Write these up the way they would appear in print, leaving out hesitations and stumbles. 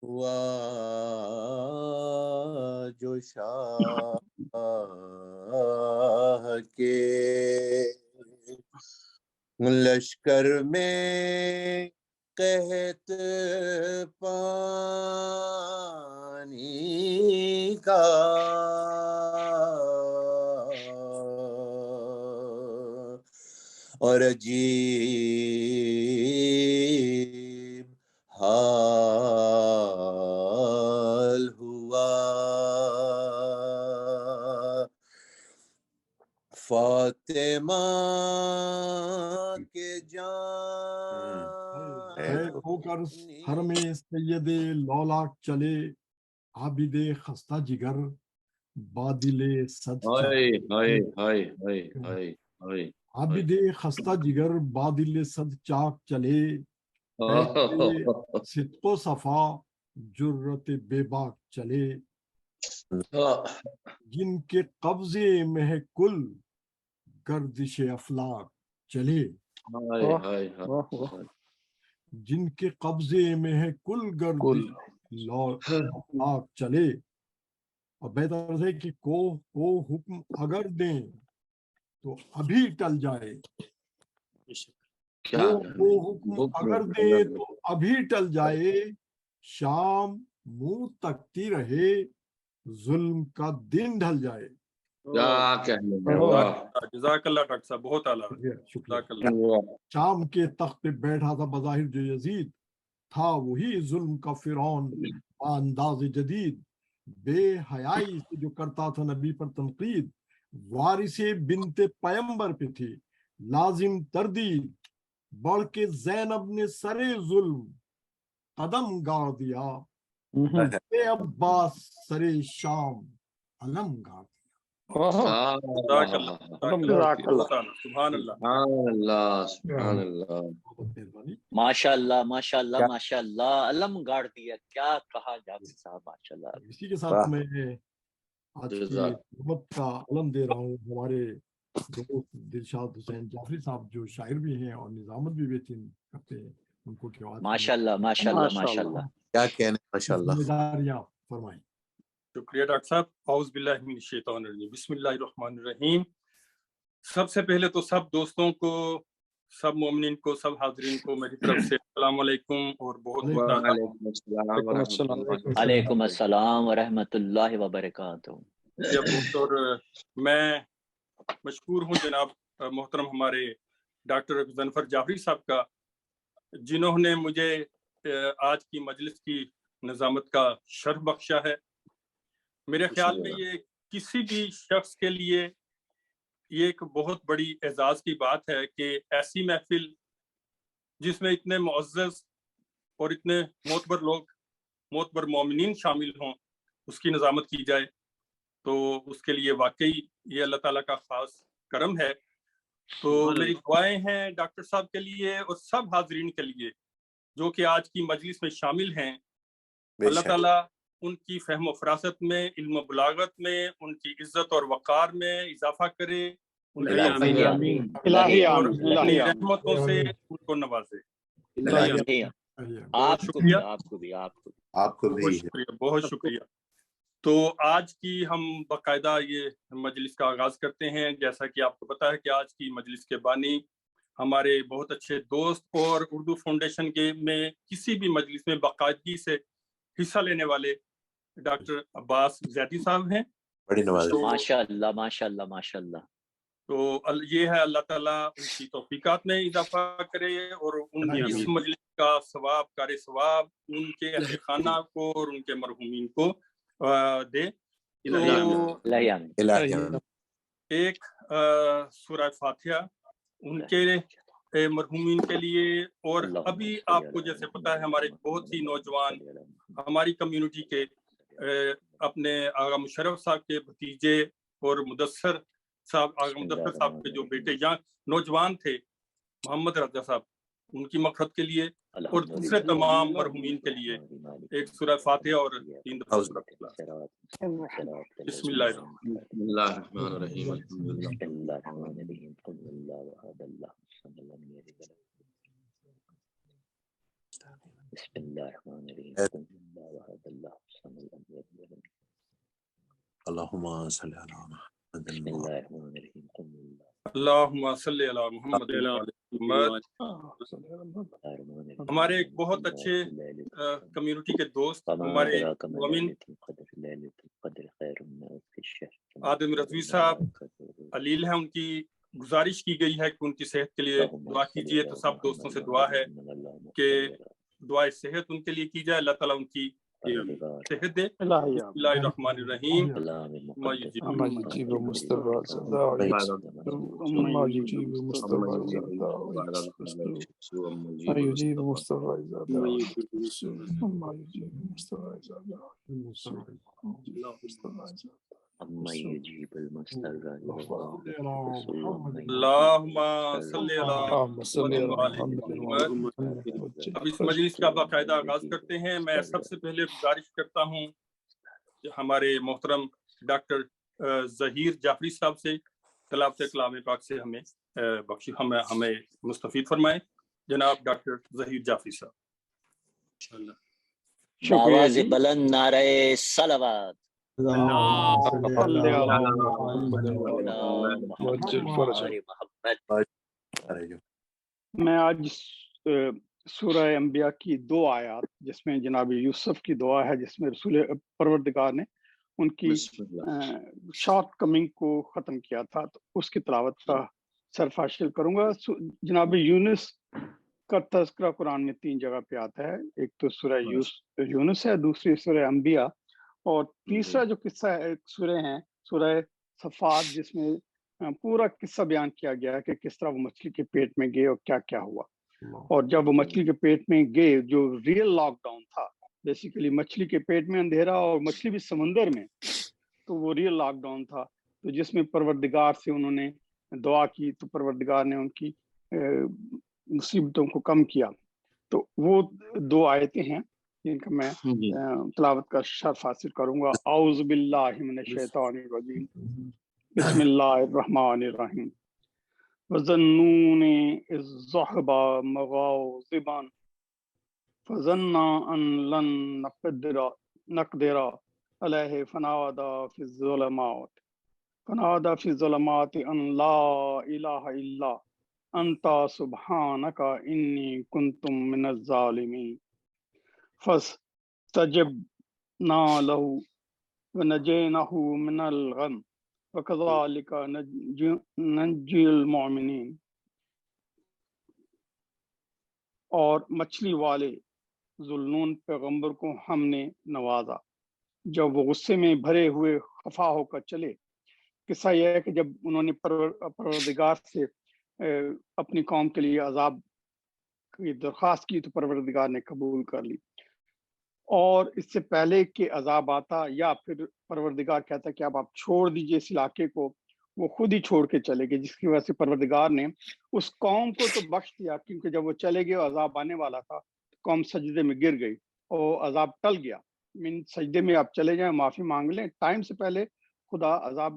ہوا جو شاہ کے لشکر میں قحط پانی کا اور عجیب حال ہوا فاطمہ کے جان ہو کر حرم سید لولاک چلے عابد خستہ جگر بادل صد عابد خستہ جگر بادل صد چاک چلے صدق و صفا جرت بے باک چلے جن کے قبضے میں ہے کل گردش افلاک چلے جن کے قبضے میں ہے کل گردش افلاک چلے اور بہتر ہے کہ کو حکم اگر دیں تو ابھی ٹل جائے کو حکم اگر دیں تو ابھی ٹل جائے شام منہ تکتی رہے ظلم کا دن ڈھل جائے جزاک اللہ ڈاکٹر صاحب بہت اعلیٰ شکریہ شام کے تخت پہ بیٹھا تھا بظاہر جو یزید تھا وہی ظلم کا فرعون انداز جدید بے حیائی سے جو کرتا تھا نبی پر تنقید وارث بنت پیمبر پہ تھی لازم تردید بڑھ کے زینب نے سرے ظلم قدم گاڑ دیا اے عباس سرے شام علم گاڑ دیا ماشاء اللہ ماشاء اللہ ماشاء اللہ علم گاڑ دیا کیا کہا جاتا صاحب ماشاء اللہ اسی کے ساتھ میں آج کی حکومت کا علم دے رہا ہوں ہمارے دوست دلشاد حسین جعفری صاحب جو شاعر بھی ہیں اور نظامت بھی بہترین کرتے ہیں ان کو ماشاء اللہ ماشاء اللہ ماشاء اللہ کیا کہنے ماشاء اللہ فرمائیں شکریہ ڈاکٹر صاحب اعوذ باللہ من الشیطان الرجیم بسم اللہ الرحمن الرحیم سب سے پہلے تو سب دوستوں کو سب مومنین کو سب حاضرین کو میری طرف سے السلام علیکم اور بہت علیکم السلام ورحمۃ اللہ وبرکاتہ اور میں مشکور ہوں جناب محترم ہمارے ڈاکٹر ظفر جعفری صاحب کا جنہوں نے مجھے آج کی مجلس کی نظامت کا شرف بخشا ہے میرے خیال میں یہ کسی بھی شخص کے لیے یہ ایک بہت بڑی اعزاز کی بات ہے کہ ایسی محفل جس میں اتنے معزز اور اتنے معتبر لوگ معتبر مومنین شامل ہوں اس کی نظامت کی جائے تو اس کے لیے واقعی یہ اللہ تعالیٰ کا خاص کرم ہے تو میری دعائیں ہیں ڈاکٹر صاحب کے لیے اور سب حاضرین کے لیے جو کہ آج کی مجلس میں شامل ہیں اللہ تعالیٰ ان کی فہم و فراست میں علم و بلاغت میں ان کی عزت اور وقار میں اضافہ کرے ان کی رحمتوں سے ان کو نوازے بہت شکریہ تو آج کی ہم باقاعدہ یہ مجلس کا آغاز کرتے ہیں جیسا کہ آپ کو پتا ہے کہ آج کی مجلس کے بانی ہمارے بہت اچھے دوست اور اردو فاؤنڈیشن کے میں کسی بھی مجلس میں باقاعدگی سے حصہ لینے والے ڈاکٹر عباس زیدی صاحب ہیں ماشاء اللہ ماشاء اللہ ماشاء اللہ تو یہ ہے اللہ تعالیٰ ان کی توفیقات میں اضافہ کرے اور ان کی اس مجلس کا ثواب کار ثواب ان کے اہل خانہ کو اور ان کے مرحومین کو دے تو ایک سورہ فاتحہ ان کے مرحومین کے لیے اور ابھی آپ کو جیسے پتا ہے ہمارے بہت ہی نوجوان ہماری کمیونٹی کے اپنے آغا مشرف صاحب کے بھتیجے اور مدثر صاحب آغا مدثر صاحب کے جو بیٹے یہاں نوجوان تھے محمد رضا صاحب ان کی مغفرت کے لیے اور دوسرے تمام مرحومین کے لیے ایک سورہ فاتحہ اور 3 دفعہ سورہ اخلاص بسم اللہ الرحمن الرحیم بسم اللہ الرحمن الرحیم قل اللہ احد اللہ الصمد لم یلد ولم یولد اللہم صلی علی محمد بسم اللہ الرحمن الرحیم قل اللہ اللہم صلی علی محمد محمد۔ ہمارے ایک بہت اچھے کمیونٹی کے دوست ہمارے مومن آدم رضوی صاحب علیل ہیں، ان کی گزارش کی گئی ہے کہ ان کی صحت کے لیے دعا کیجیے، تو سب دوستوں سے دعا ہے کہ دعائے صحت ان کے لیے کی جائے، اللہ تعالیٰ ان کی صحت دے۔ بسم اللہ الرحمن الرحیم۔ ما يجيب مصطفى ما يجيب مصطفى ما يجيب مصطفى ما يجيب مصطفى اما يجيب المستر اللہم صلی علی محمد۔ اب اس مجلس کا باقاعدہ آغاز کرتے ہیں۔ میں سب سے پہلے گزارش کرتا ہوں کہ ہمارے محترم ڈاکٹر ظہیر جعفری صاحب سے تلاوت کلام پاک سے ہمیں مستفید فرمائیں۔ جناب ڈاکٹر ظہیر جعفری صاحب آواز بلند نعرہ صلوات۔ میں آج سورہ انبیاء کی 2 آیات، جس میں جناب یوسف کی دعا ہے، جس میں رسول پروردگار نے ان کی شارٹ کمنگ کو ختم کیا تھا، تو اس کی تلاوت کا صرف حاصل کروں گا۔ جناب یونس کا تذکرہ قرآن میں 3 جگہ پہ آتا ہے، ایک تو سورہ یونس ہے، دوسری سورہ انبیاء، اور تیسرا جو قصہ ہے سورہ ہیں سورہ صفات، جس میں پورا قصہ بیان کیا گیا ہے کہ کس طرح وہ مچھلی کے پیٹ میں گئے اور کیا کیا ہوا۔ اور جب وہ مچھلی کے پیٹ میں گئے، جو ریئل لاک ڈاؤن تھا، بیسیکلی مچھلی کے پیٹ میں اندھیرا اور مچھلی بھی سمندر میں، تو وہ ریئل لاک ڈاؤن تھا، تو جس میں پروردگار سے انہوں نے دعا کی تو پروردگار نے ان کی مصیبتوں کو کم کیا۔ تو وہ 2 آیتیں ہیں جن کا میں تلاوت کا شرف حاصل کروں گا۔ اعوذ باللہ من الشیطان الرجیم، بسم اللہ الرحمن الرحیم۔ وَظَنُّونِ إِذْ ذَهَبَ مُغَاضِبًا فَظَنَّ أَن لَّن نَّقْدِرَ عَلَيْهِ فَنَادَىٰ فِي الظُّلُمَاتِ أَن لَّا إِلَٰهَ إِلَّا أَنتَ سُبْحَانَكَ إِنِّي كُنتُ مِنَ الظَّالِمِينَ فاستجبنا له ونجيناه من الغم وكذلك ننجي المؤمنين۔ اور مچھلی والے ذوالنون پیغمبر کو ہم نے نوازا جب وہ غصے میں بھرے ہوئے خفا ہو کر چلے۔ قصہ یہ ہے کہ جب انہوں نے پروردگار سے اپنی قوم کے لیے عذاب کی درخواست کی تو پروردگار نے قبول کر لی، اور اس سے پہلے کہ عذاب آتا یا پھر پروردگار کہتا کہ اب آپ چھوڑ دیجئے اس علاقے کو، وہ خود ہی چھوڑ کے چلے گئے، جس کی وجہ سے پروردگار نے اس قوم کو تو بخش دیا، کیونکہ جب وہ چلے گئے عذاب آنے والا تھا، قوم سجدے میں گر گئی اور عذاب ٹل گیا۔ سجدے میں آپ چلے جائیں، معافی مانگ لیں، ٹائم سے پہلے خدا عذاب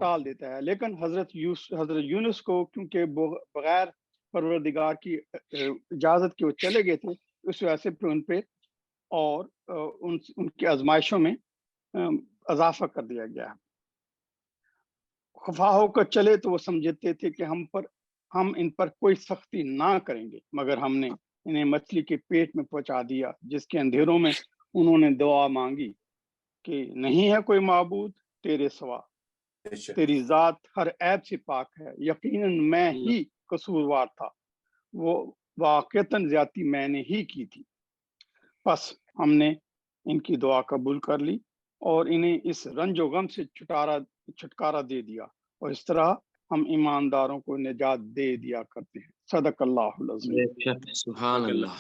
ٹال دیتا ہے۔ لیکن حضرت یونس کو کیونکہ بغیر پروردگار کی اجازت کے وہ چلے گئے تھے، اس وجہ سے پھر ان پہ اور ان کی آزمائشوں میں اضافہ کر دیا گیا۔ خفا ہو کر چلے تو وہ سمجھتے تھے کہ ہم ان پر کوئی سختی نہ کریں گے، مگر ہم نے انہیں مچھلی کے پیٹ میں پہنچا دیا، جس کے اندھیروں میں انہوں نے دعا مانگی کہ نہیں ہے کوئی معبود تیرے سوا، تیری ذات ہر عیب سے پاک ہے، یقیناً میں ہی قصوروار تھا، وہ واقعتاً زیادتی میں نے ہی کی تھی۔ پس ہم نے ان کی دعا قبول کر لی اور انہیں اس رنج و غم سے چھٹکارا دے دیا، اور اس طرح ہم ایمانداروں کو نجات دے دیا کرتے ہیں۔ صدق اللہ العظیم۔ سبحان اللہ۔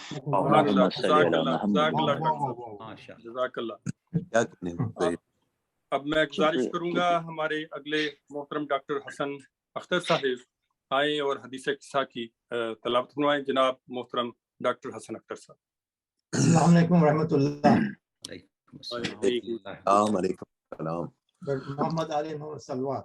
جزاک اللہ۔ اب میں گزارش کروں گا ہمارے اگلے محترم ڈاکٹر حسن اختر صاحب آئیں اور حدیث قصہ کی تلاوت فرمائیں۔ جناب محترم ڈاکٹر حسن اختر صاحب۔ السلام علیکم ورحمۃ اللہ۔ السلام علیکم۔ محمد علی محمد صلوات۔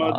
محمد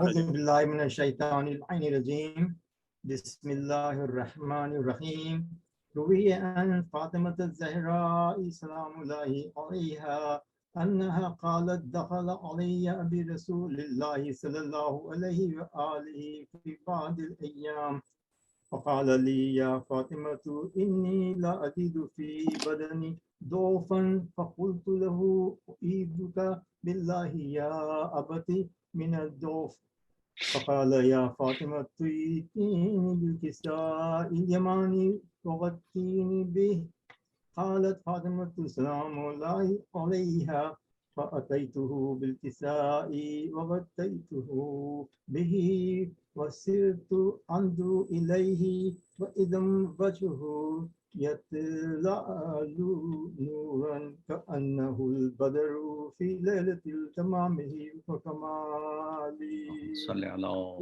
أعوذ بالله من الشيطان الرجيم بسم الله الرحمن الرحيم روي عن فاطمة الزهراء سلام الله عليها أنها قالت دخل علي برسول الله صلى الله عليه وآله في بعض الأيام فقال لي يا فاطمة إني لا أجد في بدني ضعفا فقلت له أعيذك بالله يا أبتي من الضعف فقال يا فاطمة ائتيني بالكساء اليماني وغطيني به قالت فاطمة سلام الله عليها فأتيته بالكساء وغطيته به وسرت أنظر إليه وإذا وجهه يتلأ نورا كأنه البدر في ليلة تمامه وكماله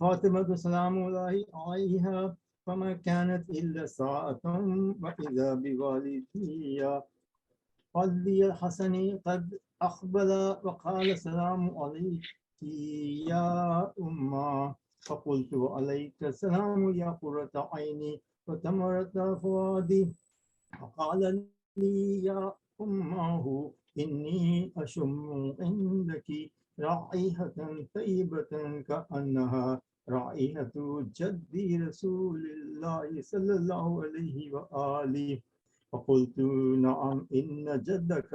فاطمة سلام الله عليها فما كانت إلا ساعة وإذا بوالدي قلبي الحسن قد أقبل وقال سلام عليك يا أمه فقلت عليك السلام يا قرة عيني وتمرة فؤادي فقال لي يا أمه إني أشم عندك رائحة طيبة كأنها رائحة جدي رسول الله صلى الله عليه وآله فقلت نعم إن جدك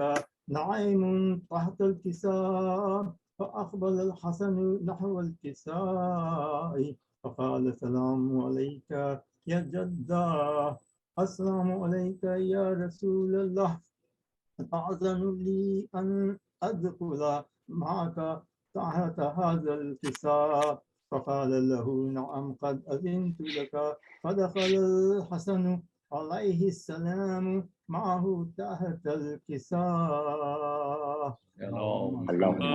نائم تحت الكساء فأقبل الحسن نحو الكساء فقال السلام عليك يا جدة السلام عليك يا رسول الله أعذن لي أن أدخل معك تحت هذا الكساء فقال له نعم قد أذنت لك فدخل الحسن عليه السلام معه تحت الكساء اللهم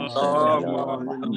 صل على محمد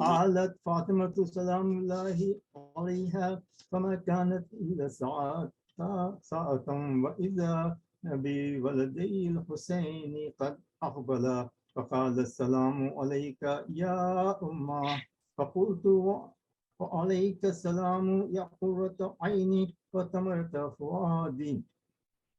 قالت فاطمة سلام الله عليها فما كانت إلا ساعة وإذا بولدي الحسين قد أقبل فقال السلام عليك يا أمه فقلت وعليك السلام يا قرة عيني وتمرة فؤادي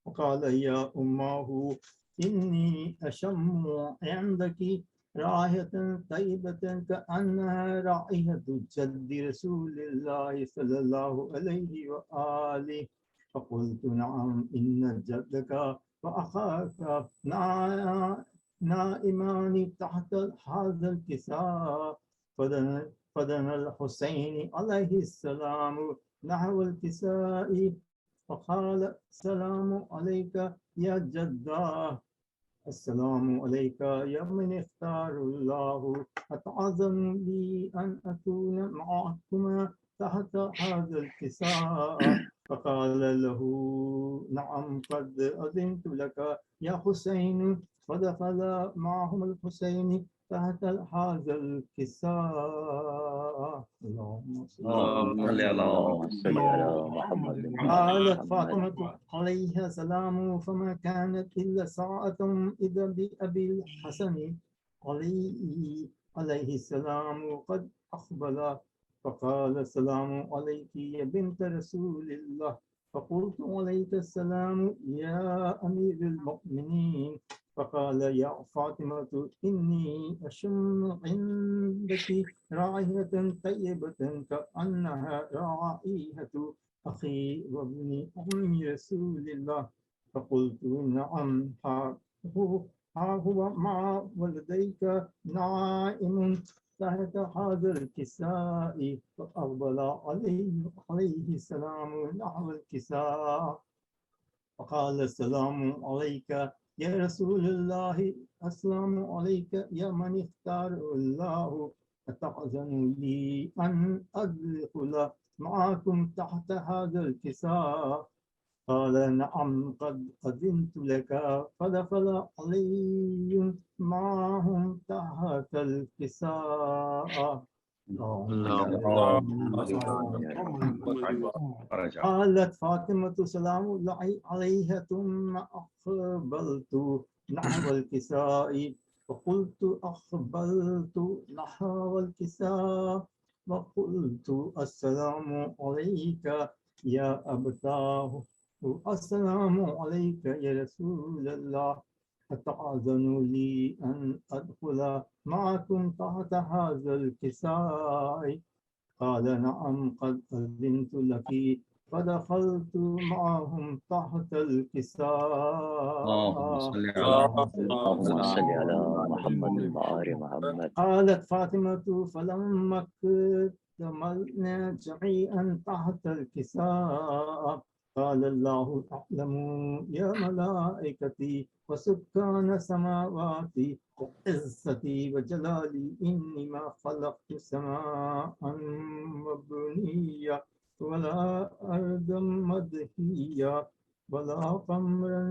وقال يا أمه إني أشم عندك رائحة طيبة كأنها رائحة جد رسول الله صلى الله عليه وآله فقلت نعم إن جدك وأخاك نائمان تحت هذا الكساء فدنا الحسين عليه السلام نحو الكساء فقال السلام عليك يا جدة السلام عليك يا من اختار الله أتعظم لي أن أكون معكما تحت هذا الكساء فقال له نعم قد أذنت لك يا حسين فدخل معهم الحسين تحت هذا الكساء اللهم صل على محمد। قالت فاطمة عليها السلام فما كانت إلا ساعة إذا بأبي الحسن عليه السلام قد أقبل فقال السلام عليك يا بنت رسول الله فقلت عليك السلام يا أمير المؤمنين فقال يا فاطمة إني أشم عندك رائحة طيبة كأنها رائحة أخي وابن أم رسول الله فقلت نعم ها هو مع ولديك نائم تحت هذا الكساء فأقبل عليه السلام نحو الكساء فقال السلام عليك يا رسول الله السلام عليك يا من اختار الله أتأذن لي أن أدخل معكم تحت هذا الكساء قال نعم قد أذنت لك فدخل علي معهم تحت الكساء قالت فاطمة سلام الله عليها ثم أقبلت نحو الكساء وقلت أقبلت نحو الكساء وقلت السلام عليك يا أبتاه السلام عليك يا رسول الله أتأذن لي أن أدخل معكم تحت هذا الكساء قال نعم قد أذنت لك فدخلت معهم تحت الكساء اللهم صل على محمد وآل محمد. قالت فاطمة فلما اكتملنا جميعا تحت الكساء قال الله أعلم يا ملائكتي وسكان سماواتي وعزتي وجلالي إني ما خلقت سماء مبنية ولا أرضا مدهية ولا قمرا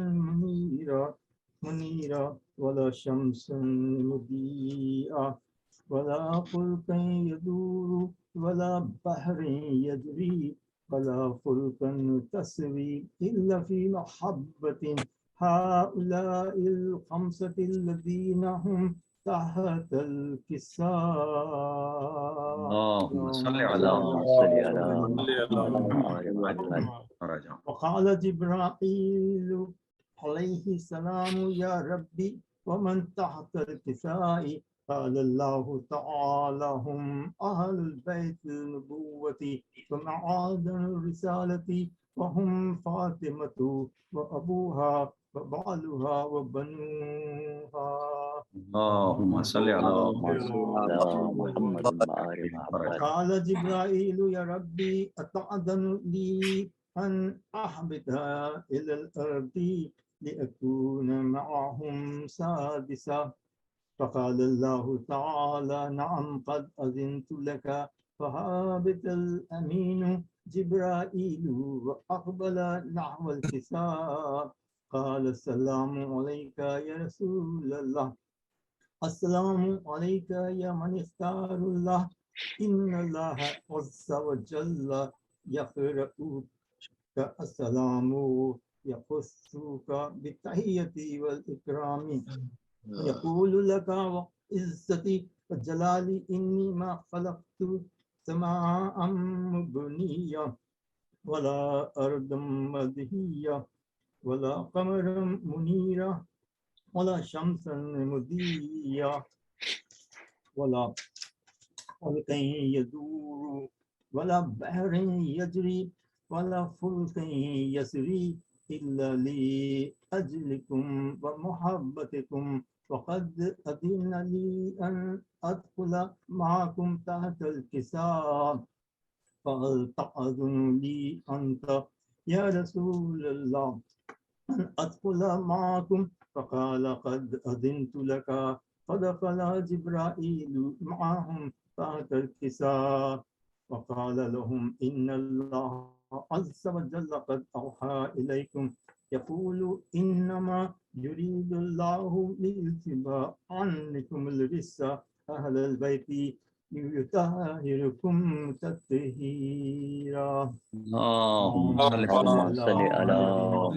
منيرا ولا شمس مضيئة ولا فلكا يدور ولا بحر يجري ولا فلكا تسري إلا في محبة هؤلاء الخمسة الذين هم تحت الكساء. اللهم صل على محمد. وقال جبرائيل عليه السلام يا ربي ومن تحت الكساء قال الله تعالى هم أهل البيت النبوة ومعادن الرسالة وهم فاطمة وأبوها وبعلها وبنوها. اللهم صل على محمد وآل محمد. قال جبرائيل يا ربي أتأذن لي أن أحبط إلى الأرض لأكون معهم سادسا فقال الله تعالى نعم قد أذنت لك فهابط الأمين جبرائيل وأقبل نحو الكساء قال السلام عليك يا رسول الله السلام عليك يا من اختار الله إن الله عز وجل يقرأك السلام يخصك بالتحية والإكرام يقول لك وعزتي وجلالي إني ما خلقت سماء مبنية ولا أرض مدهية ولا قمر منيرة ولا شمس مضيئة ولا فلك يدور ولا بحر يجري ولا فلك يسري إلا لأجلكم ومحبتكم وقد أذن لي أن أدخل معكم تحت الكساء فهل تأذن لي أنت يا رسول الله أن أدخل معكم فقال قد أذنت لك فدخل جبرائيل معهم تحت الكساء وقال لهم إن الله عز وجل قد أوحى إليكم يقول إنما يريد الله ليذهب عنكم الرجس أهل البيت يطهركم تطهيرا. اللهم صل على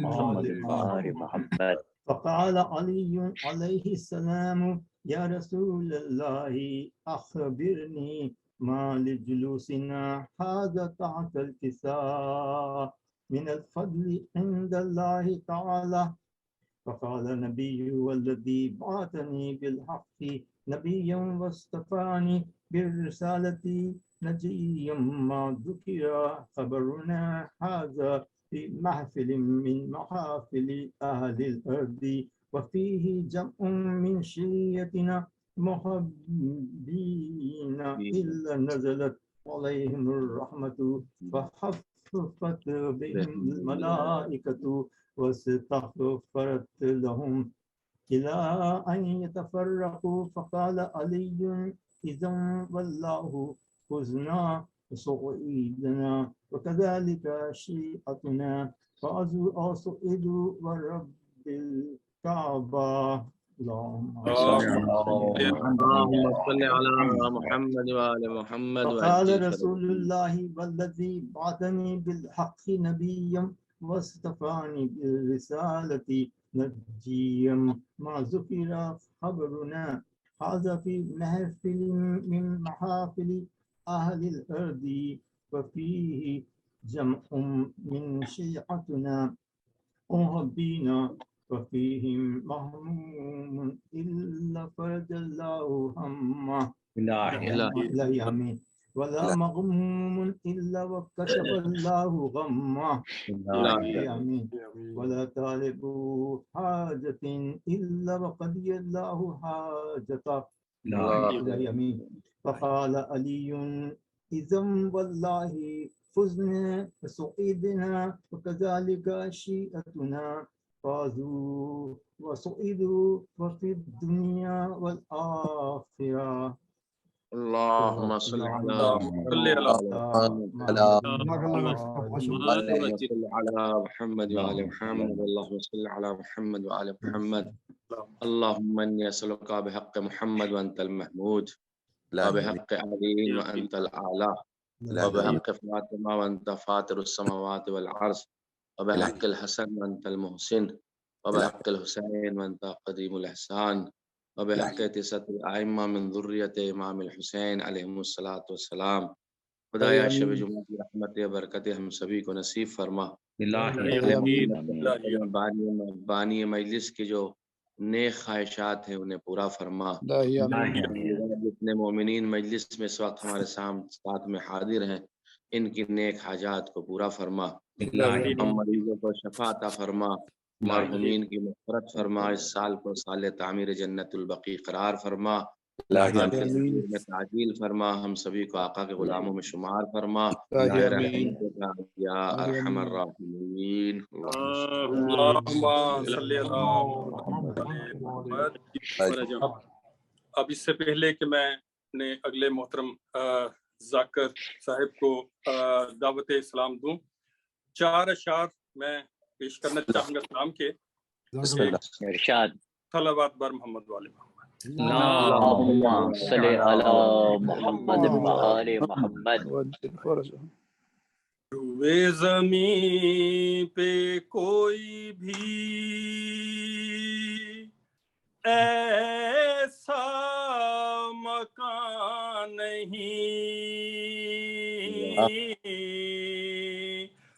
محمد وآل محمد. فقال علي عليه السلام يا رسول الله أخبرني ما لجلوسنا هذا تحت الكساء من الفضل عند الله تعالى. فقال النبي والذي بعثني بالحق نبيا واصطفاني بالرسالة نجيا ما ذكر خبرنا هذا في محفل من محافل أهل الأرض وفيه جمع من شيعتنا محبين إلا نزلت عليهم الرحمة فحففت بهم الملائكة واستغفرت لهم إلى أن يتفرقوا. فقال علي إذا والله خذنا صعيدنا وكذلك شيعتنا فأصعدوا ورب الكعبة اللهم صل على محمد وآل محمد. وقال رسول الله والذي بعثني بالحق نبيا واصطفاني بالرسالة نجيا ما ذكر خبرنا هذا في محفل من محافل أهل الأرض وفيه جمع من شيعتنا وهبينا وفيهم مهموم إلا فرج الله همه إلهي آمين ولا مغموم إلا وكشف الله غمه إلهي آمين ولا طالب حاجة إلا وقضي الله حاجته إلهي آمين. فقال علي إذا والله فزنا وسعيدنا وكذلك شيئتنا فازوا وسعيدوا وفي الدنيا والآخرة. اللهم صل على محمد وآل محمد. اللهم صل على محمد وآل محمد. اللهم إني أسألك بحق محمد وأنت المحمود وبحق علي وأنت الأعلى وبحق فاطمة وأنت فاطر السماوات والأرض وبحق الحسن وأنت المحسن وبحق الحسين وأنت قديم الإحسان وبحق تسعة الأئمة من ذرية إمام الحسین علیہ الصلاۃ والسلام. خدایا شب جمعہ کی رحمت و برکت ہم سبھی کو نصیب فرما. بانی مجلس کی جو نیک خواہشات ہیں انہیں پورا فرما. جتنے مومنین مجلس میں اس وقت ہمارے ساتھ میں حاضر ہیں ان کی نیک حاجات کو پورا فرما. ہم مریضوں کو شفا عطا فرما. مرحومین کی مغفرت فرما. اس سال کو سال تعمیر جنت البقیع قرار فرما. میں تعجیل فرما. ہم سبھی کو آقا کے غلاموں میں شمار فرما. یا ارحم الراحمین. اللہم صلی اللہ. اب اس سے پہلے کہ میں اپنے اگلے محترم ذاکر صاحب کو دعوت اسلام دوں، 4 اشعار میں پیش کرنا چاہوں گا اسلام کے. ارشاد. صلوات بر محمد والے محمد. اللہم صلی علی محمد وآل محمد. روئے زمین پہ کوئی بھی ایسا مکان نہیں،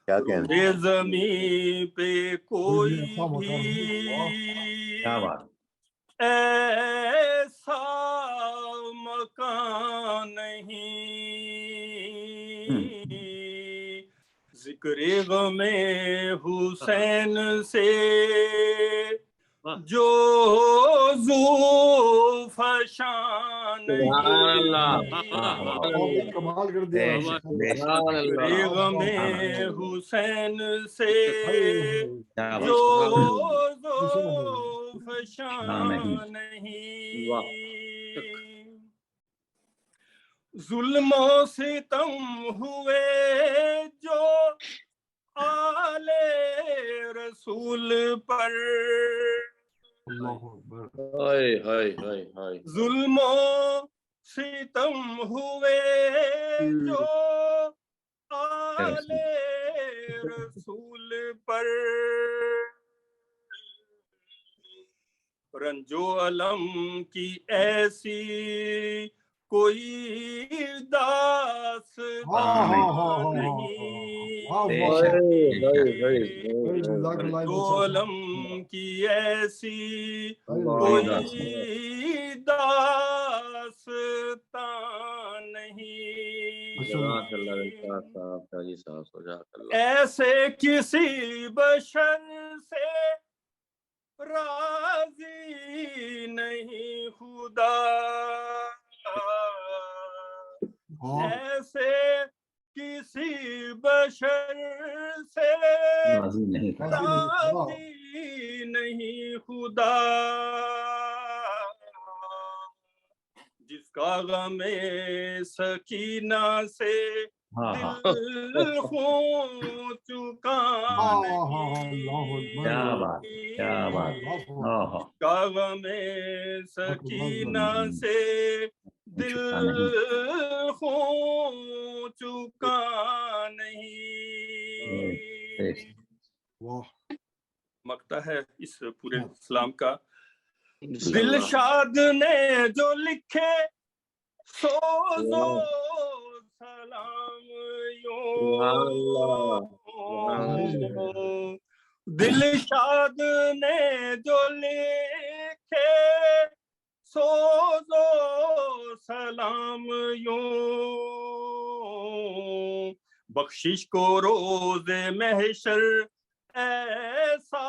روئے زمین پہ کوئی بھی ایسا مکان نہیں، ذکر غم حسین سے جو ذوفشان کمال کر دیا. ذکر غم حسین سے جو ذوفشان نہیں، ظلم و ستم ہوئے جو آل رسول پر، ظلم و ستم ہوئے جو آل رسول پر، رنج و الم کی ایسی کوئی داستان نہیں، علم کی ایسی کوئی داستان نہیں، ایسے کسی بشر سے راضی نہیں خدا، ایسے کسی بشر سے راضی نہیں خدا، جس کا غم سکینہ سے دل خون چکا کاغ میں سکینہ سے دل خون چکا نہیں. مقطع ہے اس پورے اسلام کا. دل شاد نے جو لکھے سوزو سلام یوں. دل شاد نے جو لکھے سوزو سلام یوں. بخشش کو روز محشر ایسا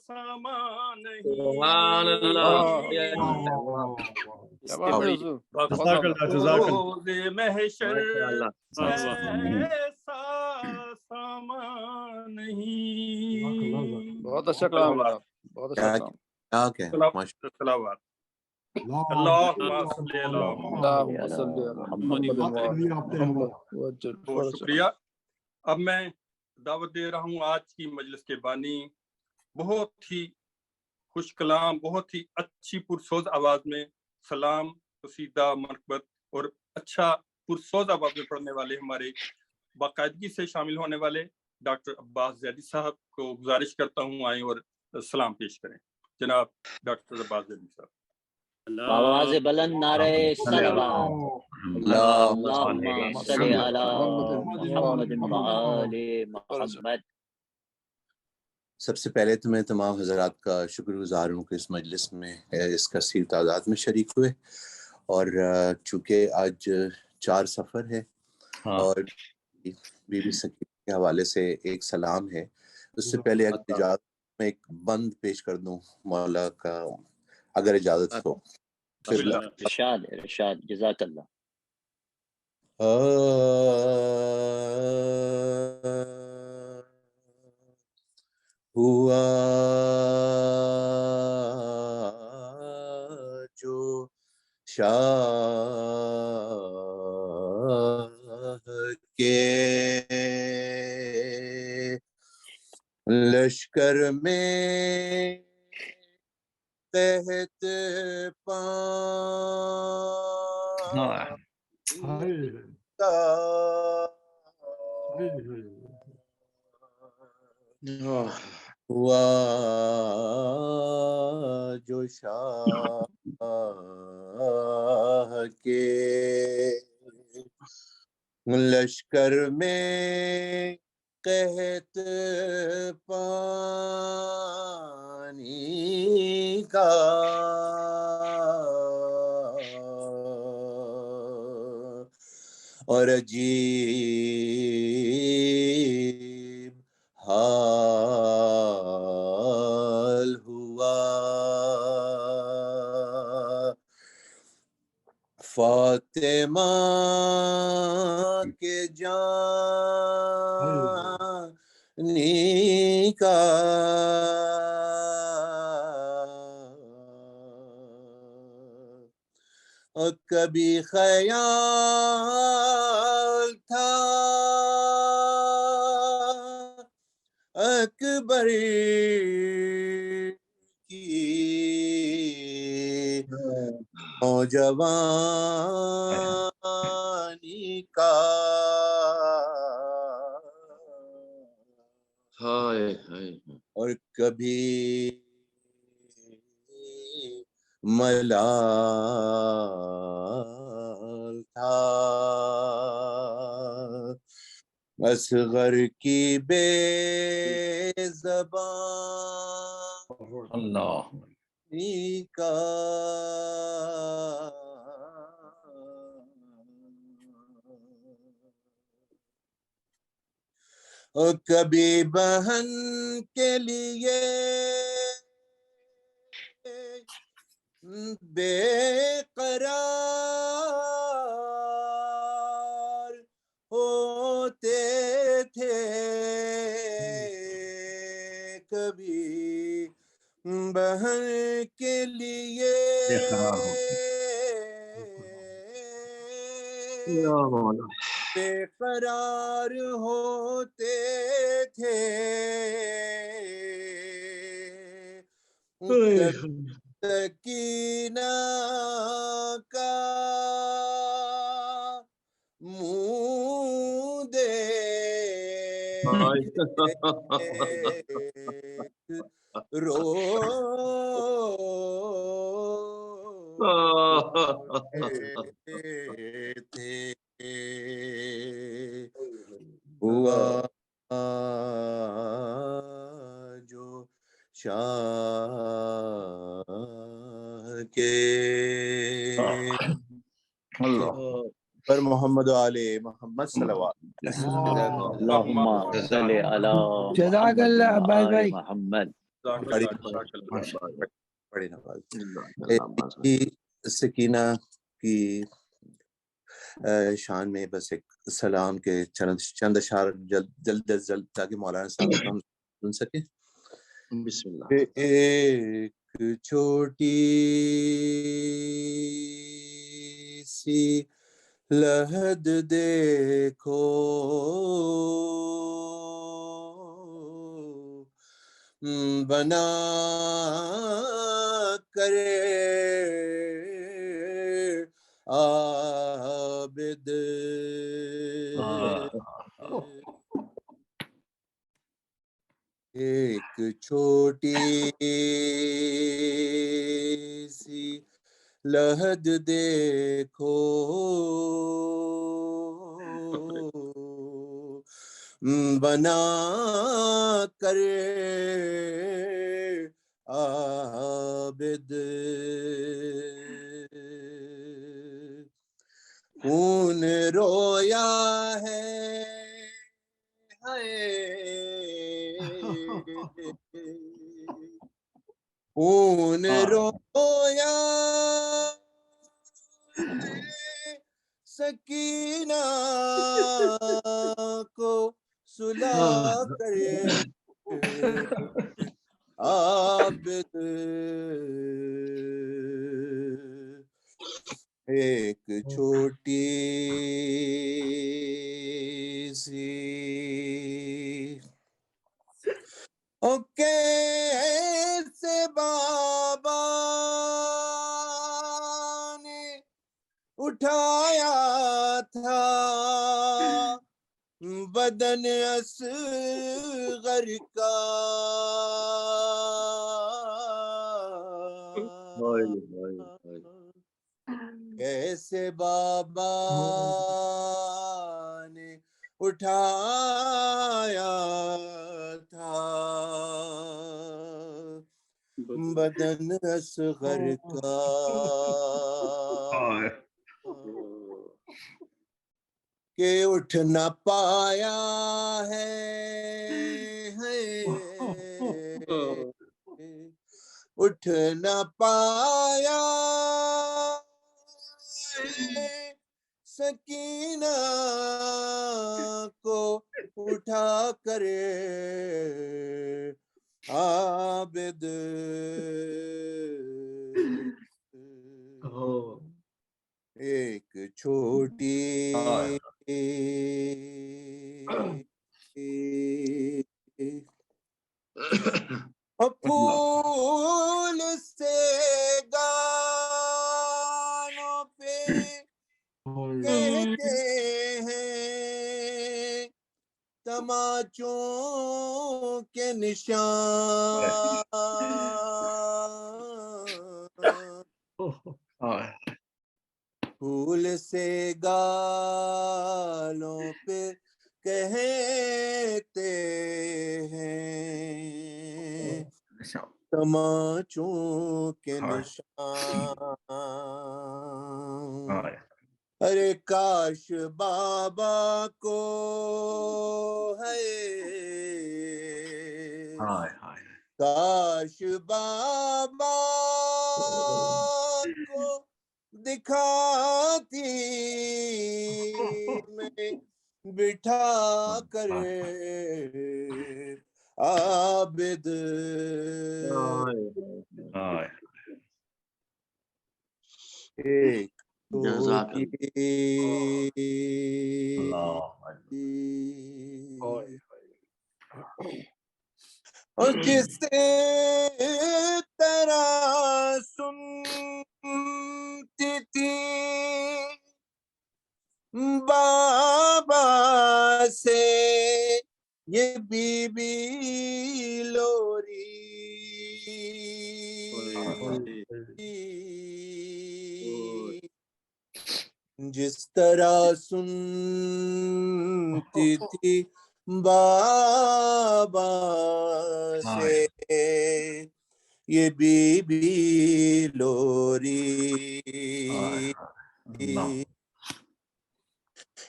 سامان نہیں. سبحان اللہ. روز محشر ایسا سامان نہیں. بہت اچھا کلام ہے. بہت اچھا کلام. صلوات. اللہم صلی علی بہت شکریہ. اب میں دعوت دے رہا ہوں آج کی مجلس کے بانی، بہت ہی خوش کلام، بہت ہی اچھی پرسوز آواز میں سلام، قصیدہ، منقبت اور اچھا پرسوز آواز میں پڑھنے والے ہمارے باقاعدگی سے شامل ہونے والے ڈاکٹر عباس زیدی صاحب کو گزارش کرتا ہوں آئیں اور سلام پیش کریں. جناب ڈاکٹر عباس زیدی صاحب. آواز بلند نعرہ صلوات. اللہم صلی علی محمد وآل محمد. سب سے پہلے تو میں تمام حضرات کا شکر گزار ہوں کہ اس مجلس میں اس کثیر تعداد میں شریک ہوئے. اور چونکہ آج 4 سفر ہے اور بی بی سکینہ کے حوالے سے ایک سلام ہے. اس سے پہلے اجازت میں ایک بند پیش کر دوں مولا کا، اگر اجازت ہو. ارشاد جزاک اللہ. ہوا جو شاہ کے لشکر میں تحت ہوا جو شاہ کے لشکر میں قحط پانی کا اور عجیب حال ہوا. فاطمہ کے جانی کا کبھی خیال تھا اکبر کی نوجوانی کا اور کبھی ملال تھا اصغر کی بے زبانی کا اور کبھی بہن کے لیے بے قرار ہوتے تھے کبھی بہن کے لیے بے قرار ہوتے تھے سکینہ کا منہ دیکھ رو تھے ہوا جو شاہ کے پر محمد و آل محمد صلوات اللہم صلی علی جزاک اللہ عباس بھائی. محمد. بڑی نواز. سکینہ کی شان میں بس ایک سلام کے چند اشعار جلد از جلد تاکہ مولانا صاحب ہم سن سکیں. بسم اللہ. ایک چھوٹی سی لحد دیکھو بنا کرے عابد ایک چھوٹی سی لحد دیکھو بنا کر عابد خون رویا ہے خون رویا سکینہ کو سلا کرے عابد ایک چھوٹی سی او کیسے بابا نے اٹھایا تھا بدن اصغر کا کیسے بابا نے اٹھایا تھا بدن اصغر کا کہ اٹھ نہ پایا ہے اٹھ نہ پایا سکینہ کو اٹھا کرے عابد ایک چھوٹی پھول سے گانوں پہ کہتے ہیں تماچوں کے نشان پھول سے گالوں پہ کہتے ہیں تماچوں کے نشان ارے کاش بابا کو ہے کاش بابا کو دکھاتی میں بٹھا کر عابد ایک اور جس طرح سنتی تھی بابا سے یہ بی بی لوری، جس طرح سنتی تھی بابا سے یہ بی بی لوری،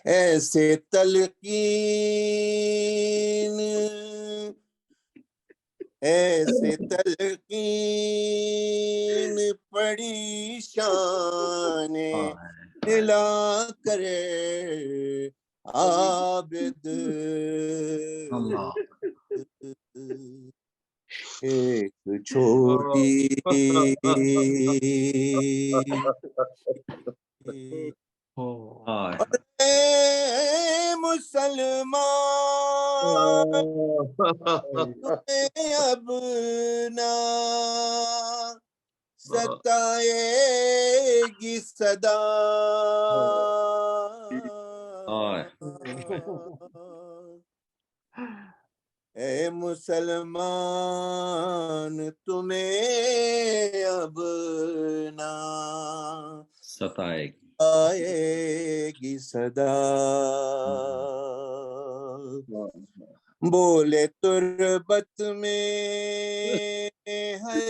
ایسے تلقین پڑی شان ہلا کرے عابد، ایک چھوٹی اے مسلمان تمہیں اب نہ ستائے گی صدا، اے مسلمان تمہیں اب نہ ستائے گی صدا، بولے تربت میں ہے،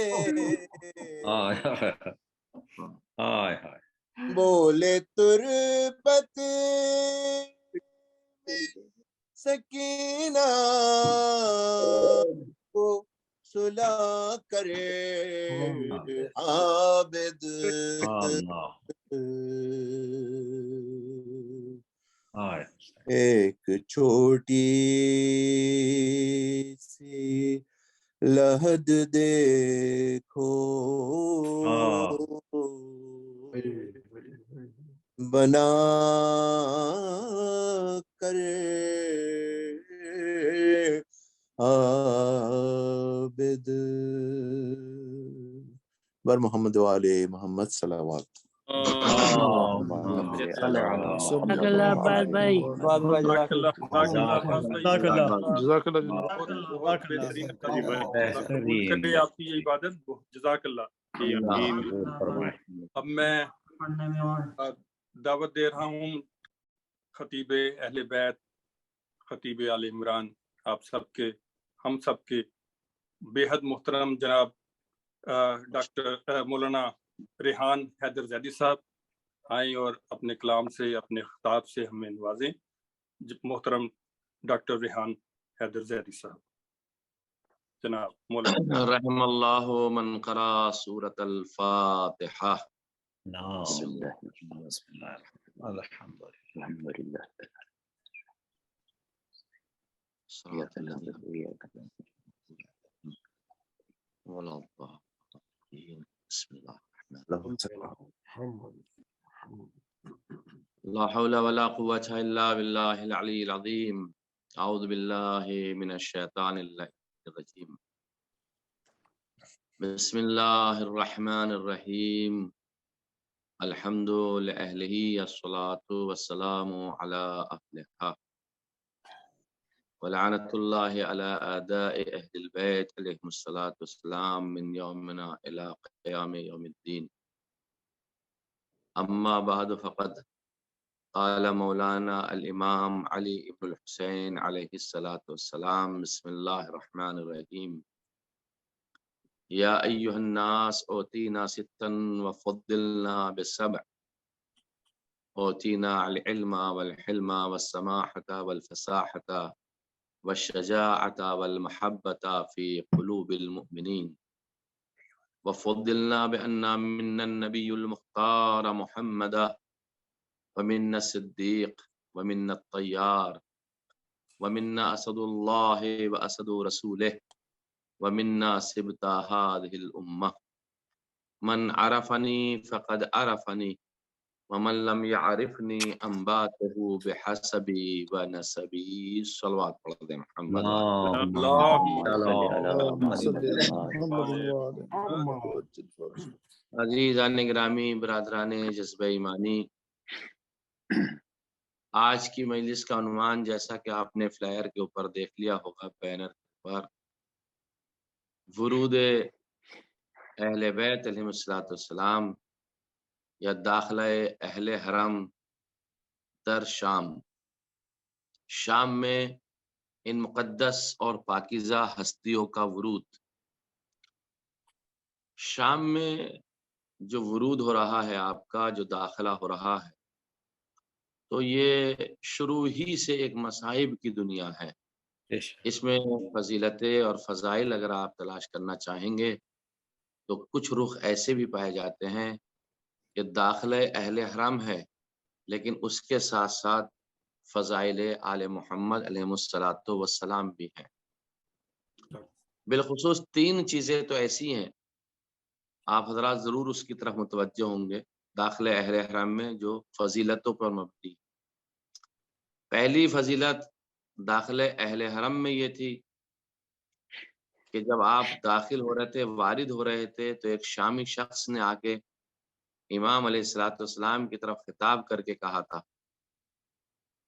بولے تربت میں سکینہ کو صلح کرے عابد، ایک چھوٹی سی لحد دیکھو بنا کر عابد، بر محمد وآلہ محمد صلوات۔ آپ کی یہ عبادت جزاک اللہ۔ اب میں دعوت دے رہا ہوں خطیب اہل بیت، خطیب آل عمران، آپ سب کے، ہم سب کے بے حد محترم جناب ڈاکٹر مولانا ریحان حیدر زیدی صاحب آئیں اور اپنے کلام سے، اپنے خطاب سے ہمیں نوازیں۔ محترم ڈاکٹر ریحان حیدر زیدی صاحب، جناب مولانا۔ رحم اللہ من قرأ سورۃ الفاتحہ۔ بسم اللہ الحمد للہ بسم اللہ لا حول ولا قوة الا باللہ العلی العظیم۔ اعوذ باللہ من الشیطان الرجیم۔ بسم اللہ الرحمن الرحیم۔ الحمد لأہلہ الصلاة والسلام علی اہلہا، ولعنۃ اللہ علی اعداء اہل البیت علیہم الصلاة والسلام من یومنا الی قیام یوم الدین۔ اما بعد فقد قال مولانا الامام علی ابن الحسین علیہ الصلاة والسلام، بسم اللہ الرحمن الرحیم۔ یا ایہا الناس اوتینا ستا وفضلنا بسبع، اوتینا العلم والحلم والسماحة والفصاحة والشجاعة والمحبة في قلوب المؤمنين، وفضلنا بأن منا النبي المختار محمد، ومنا الصديق، ومنا الطيار، ومنا أسد الله وأسد رسوله، ومنا سبط هذه الأمة، من عرفني فقد عرفني، ومن لم يعرفني انباته بحسبي ونسبي. صلوات پڑھ دیں محمد عزیزان گرامی، برادران جذبہ ایمانی، آج کی مجلس کا عنوان جیسا کہ آپ نے فلائر کے اوپر دیکھ لیا ہوگا، بینر پر، ورود اہل بیت علیہ السلام یا داخلہ اہل حرم در شام، شام میں ان مقدس اور پاکیزہ ہستیوں کا ورود۔ شام میں جو ورود ہو رہا ہے، آپ کا جو داخلہ ہو رہا ہے، تو یہ شروع ہی سے ایک مصائب کی دنیا ہے۔ اس میں فضیلتیں اور فضائل اگر آپ تلاش کرنا چاہیں گے تو کچھ رخ ایسے بھی پائے جاتے ہیں کہ داخلہ اہل حرم ہے، لیکن اس کے ساتھ ساتھ فضائل آل محمد علیہ السلام بھی ہیں۔ بالخصوص 3 چیزیں تو ایسی ہیں، آپ حضرات ضرور اس کی طرف متوجہ ہوں گے داخلہ اہل حرم میں، جو فضیلتوں پر مبنی۔ پہلی فضیلت داخلہ اہل حرم میں یہ تھی کہ جب آپ داخل ہو رہے تھے، وارد ہو رہے تھے، تو ایک شامی شخص نے آ کے امام علیہ السلام کی طرف خطاب کر کے کہا تھا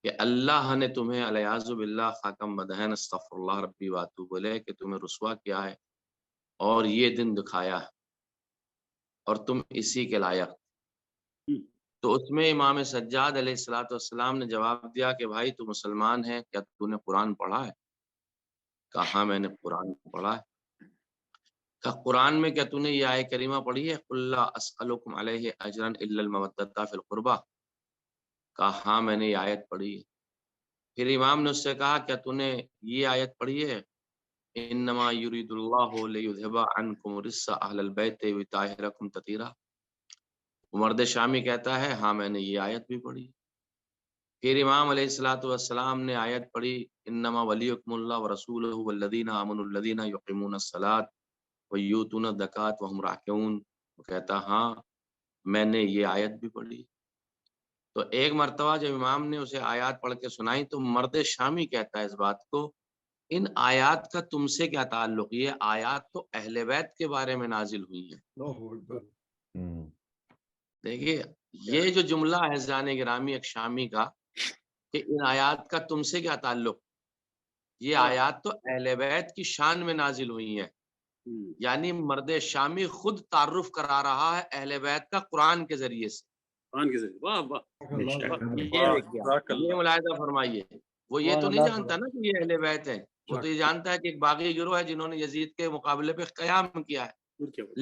کہ اللہ نے تمہیں الیاذ باللہ خاکم بدہن استغفر اللہ ربی واتوب الیہ کہ تمہیں رسوا کیا ہے اور یہ دن دکھایا ہے اور تم اسی کے لائق۔ تو اس میں امام سجاد علیہ السلام نے جواب دیا کہ بھائی تو مسلمان ہے، کیا تو نے قرآن پڑھا ہے؟ کہا میں نے قرآن پڑھا ہے۔ کہا قرآن میں کیا تو نے یہ آیت کریمہ پڑھی ہے قل لا اسألکم علیہ اجرا الا المودۃ فی القربہ؟ کہا ہاں میں نے یہ آیت پڑھی ہے۔ پھر امام نے اس سے کہا کیا تو نے یہ آیت پڑھی ہے انما یرید اللہ لیذھب عنکم الرجس اہل البیت ویطہرکم تطہیرا؟ مرد شامی کہتا ہے ہاں میں نے یہ آیت بھی پڑھی۔ پھر امام علیہ السلام نے آیت پڑھی انما ولیکم اللہ ورسولہ والذین آمنوا الذین یقیمون الصلاۃ ویؤتون الزکاۃ وہم راکعون۔ وہ کہتا ہاں میں نے یہ آیت بھی پڑھی۔ تو ایک مرتبہ جب امام نے اسے آیات پڑھ کے سنائی تو مرد شامی کہتا ہے اس بات کو، ان آیات کا تم سے کیا تعلق؟ یہ آیات تو اہل بیت کے بارے میں نازل ہوئی ہیں۔ دیکھیے یہ جو جملہ ہے زان گرامی ایک شامی کا کہ ان آیات کا تم سے کیا تعلق، یہ آیات تو اہل بیت کی شان میں نازل ہوئی ہیں۔ یعنی مرد شامی خود تعارف کرا رہا ہے اہل بیت کا قرآن کے ذریعے سے۔ یہ ملاحظہ فرمائیے، وہ یہ تو نہیں جانتا نا کہ یہ اہل بیت ہے، وہ تو یہ جانتا ہے کہ ایک باغی گروہ ہے جنہوں نے یزید کے مقابلے پہ قیام کیا ہے۔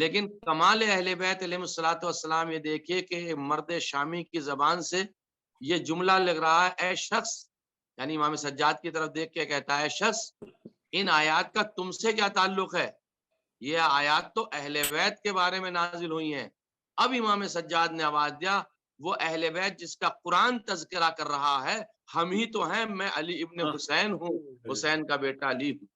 لیکن کمال اہل بیت علیہ السلام یہ دیکھیے کہ مرد شامی کی زبان سے یہ جملہ لگ رہا ہے اے شخص، یعنی امام سجاد کی طرف دیکھ کے کہتا ہے اے شخص ان آیات کا تم سے کیا تعلق ہے؟ یہ آیات تو اہل بیت کے بارے میں نازل ہوئی ہیں۔ اب امام سجاد نے آواز دیا وہ اہل بیت جس کا قرآن تذکرہ کر رہا ہے ہم ہی تو ہیں، میں علی ابن حسین ہوں، حسین کا بیٹا علی ہوں۔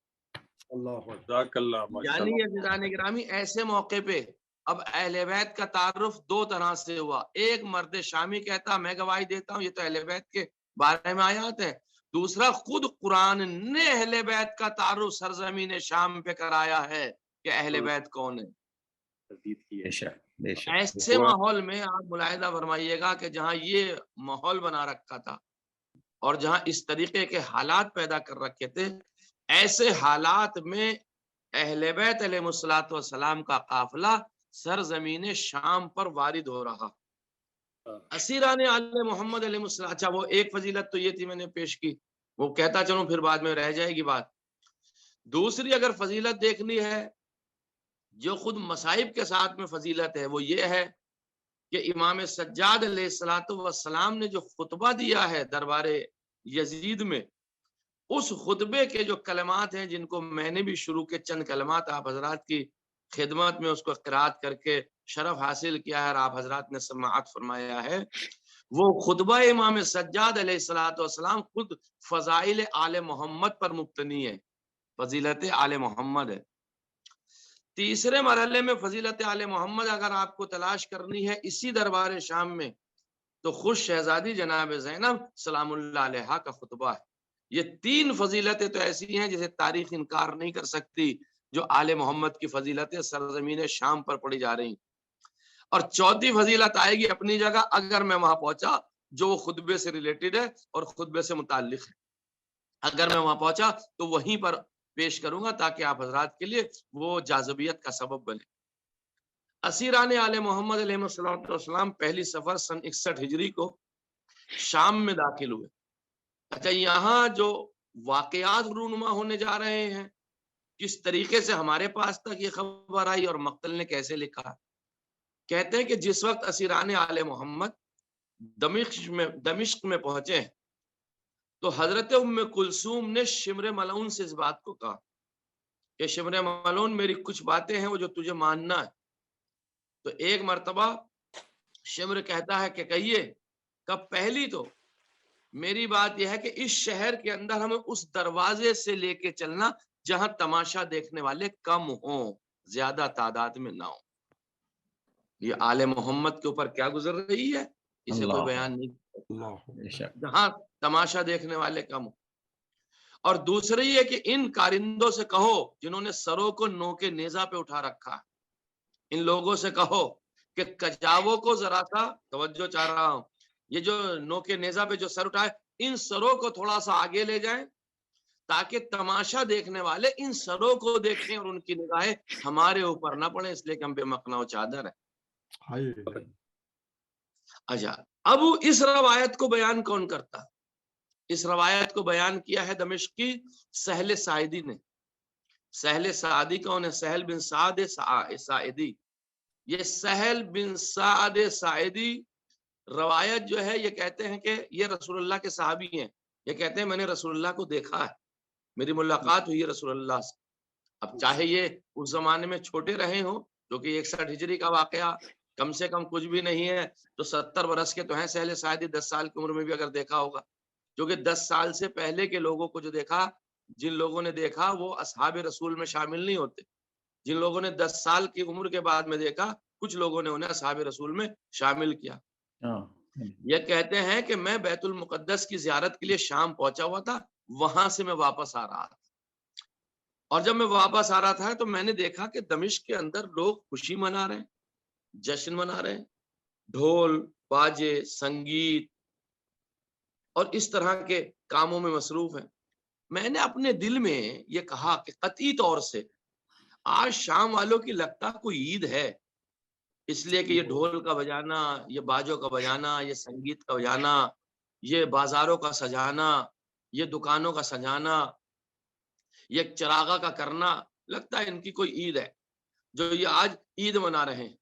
یعنی عزیزان گرامی ایسے موقع پہ اب اہل بیت کا تعارف 2 طرح سے ہوا۔ ایک مرد شامی کہتا میں گواہی دیتا ہوں یہ تو اہل بیت کے بارے میں آیات ہے، دوسرا خود قرآن نے اہل بیت کا تعارف سرزمین شام پہ کرایا ہے کہ اہل بیت کون ہے۔ ایسے ماحول میں آپ ملاحظہ فرمائیے گا کہ جہاں یہ ماحول بنا رکھا تھا اور جہاں اس طریقے کے حالات پیدا کر رکھے تھے، ایسے حالات میں اہل بیت علیہ السلام کا قافلہ سرزمین شام پر وارد ہو رہا۔ اسیران آل محمد علیہ السلام، اچھا وہ ایک فضیلت تو یہ تھی میں نے پیش کی، وہ کہتا چلوں پھر بعد میں رہ جائے گی بات۔ دوسری اگر فضیلت دیکھنی ہے جو خود مصائب کے ساتھ میں فضیلت ہے، وہ یہ ہے کہ امام سجاد علیہ السلام نے جو خطبہ دیا ہے دربار یزید میں، اس خطبے کے جو کلمات ہیں جن کو میں نے بھی شروع کے چند کلمات آپ حضرات کی خدمت میں اس کو قرات کر کے شرف حاصل کیا ہے اور آپ حضرات نے سماعت فرمایا ہے، وہ خطبہ امام سجاد علیہ السلام خود فضائل آل محمد پر مبتنی ہے، فضیلت آل محمد ہے۔ تیسرے مرحلے میں فضیلت آل محمد اگر آپ کو تلاش کرنی ہے اسی دربار شام میں تو خوش شہزادی جناب زینب سلام اللہ علیہا کا خطبہ ہے. یہ 3 فضیلتیں تو ایسی ہیں جسے تاریخ انکار نہیں کر سکتی، جو آل محمد کی فضیلتیں سرزمین شام پر پڑھی جا رہی. اور 4تھی فضیلت آئے گی اپنی جگہ اگر میں وہاں پہنچا، جو وہ خطبے سے ریلیٹڈ ہے اور خطبے سے متعلق ہے. اگر میں وہاں پہنچا تو وہیں پر پیش کروں گا تاکہ آپ حضرات کے لیے وہ جاذبیت کا سبب بنے. اسیران آل محمد علیہ السلام پہلی سفر سن 61 ہجری کو شام میں داخل ہوئے. اچھا، یہاں جو واقعات رونما ہونے جا رہے ہیں، کس طریقے سے ہمارے پاس تک یہ خبر آئی اور مقتل نے کیسے لکھا. کہتے ہیں کہ جس وقت اسیران آل محمد دمشق میں پہنچے تو حضرت ام کلثوم نے شمر ملعون سے اس بات کو کہا کہ شمر ملعون، میری کچھ باتیں ہیں وہ جو تجھے ماننا ہے. تو ایک مرتبہ شمر کہتا ہے کہ کہیے. کب؟ پہلی تو میری بات یہ ہے کہ اس شہر کے اندر ہمیں اس دروازے سے لے کے چلنا جہاں تماشا دیکھنے والے کم ہوں، زیادہ تعداد میں نہ ہوں. یہ آل محمد کے اوپر کیا گزر رہی ہے اسے کوئی بیان نہیں، جہاں تماشا دیکھنے والے کم ہوں. اور دوسری یہ کہ ان کارندوں سے کہو جنہوں نے سروں کو نوکے نیزہ پہ اٹھا رکھا، ان لوگوں سے کہو کہ کچاووں کو ذرا سا توجہ چاہ رہا ہوں، یہ جو نوکے نیزہ پہ جو سر اٹھائے ان سروں کو تھوڑا سا آگے لے جائیں تاکہ تماشا دیکھنے والے ان سروں کو دیکھیں اور ان کی نگاہیں ہمارے اوپر نہ پڑیں، اس لیے کہ ہم بے مقنا و چادر ہے. اچھا، اب اس روایت کو بیان کون کرتا؟ اس روایت کو بیان کیا ہے دمشقی سہل ساعدی نے. سہل ساعدی کون ہے؟ سہل بن سعد ساعدی. یہ سہل بن سعد ساعدی روایت جو ہے یہ کہتے ہیں کہ یہ رسول اللہ کے صحابی ہیں. یہ کہتے ہیں میں نے رسول اللہ کو دیکھا ہے، میری ملاقات ہوئی ہے رسول اللہ سے. اب چاہے یہ اس زمانے میں چھوٹے رہے ہوں، جو کہ 61 ہجری کا واقعہ کم سے کم کچھ بھی نہیں ہے، تو 70 برس کے تو ہیں سہل ساعدی. 10 سال کی عمر میں بھی اگر دیکھا ہوگا، جو کہ 10 سال سے پہلے کے لوگوں کو جو دیکھا، جن لوگوں نے دیکھا وہ اصحاب رسول میں شامل نہیں ہوتے. جن لوگوں نے 10 سال کی عمر کے بعد میں دیکھا، کچھ لوگوں نے انہیں اصحاب رسول میں شامل کیا. یہ کہتے ہیں کہ میں بیت المقدس کی زیارت کے لیے شام پہنچا ہوا تھا، وہاں سے میں واپس آ رہا تھا. اور جب میں واپس آ رہا تھا تو میں نے دیکھا کہ دمشق کے اندر لوگ خوشی منا رہے ہیں، جشن منا رہے ہیں، ڈھول باجے سنگیت اور اس طرح کے کاموں میں مصروف ہیں. میں نے اپنے دل میں یہ کہا کہ قطعی طور سے آج شام والوں کی لگتا کوئی عید ہے، اس لیے کہ یہ ڈھول کا بجانا، یہ باجوں کا بجانا، یہ سنگیت کا بجانا، یہ بازاروں کا سجانا، یہ دکانوں کا سجانا، یہ چراغا کا کرنا، لگتا ہے ان کی کوئی عید ہے جو یہ آج عید منا رہے ہیں.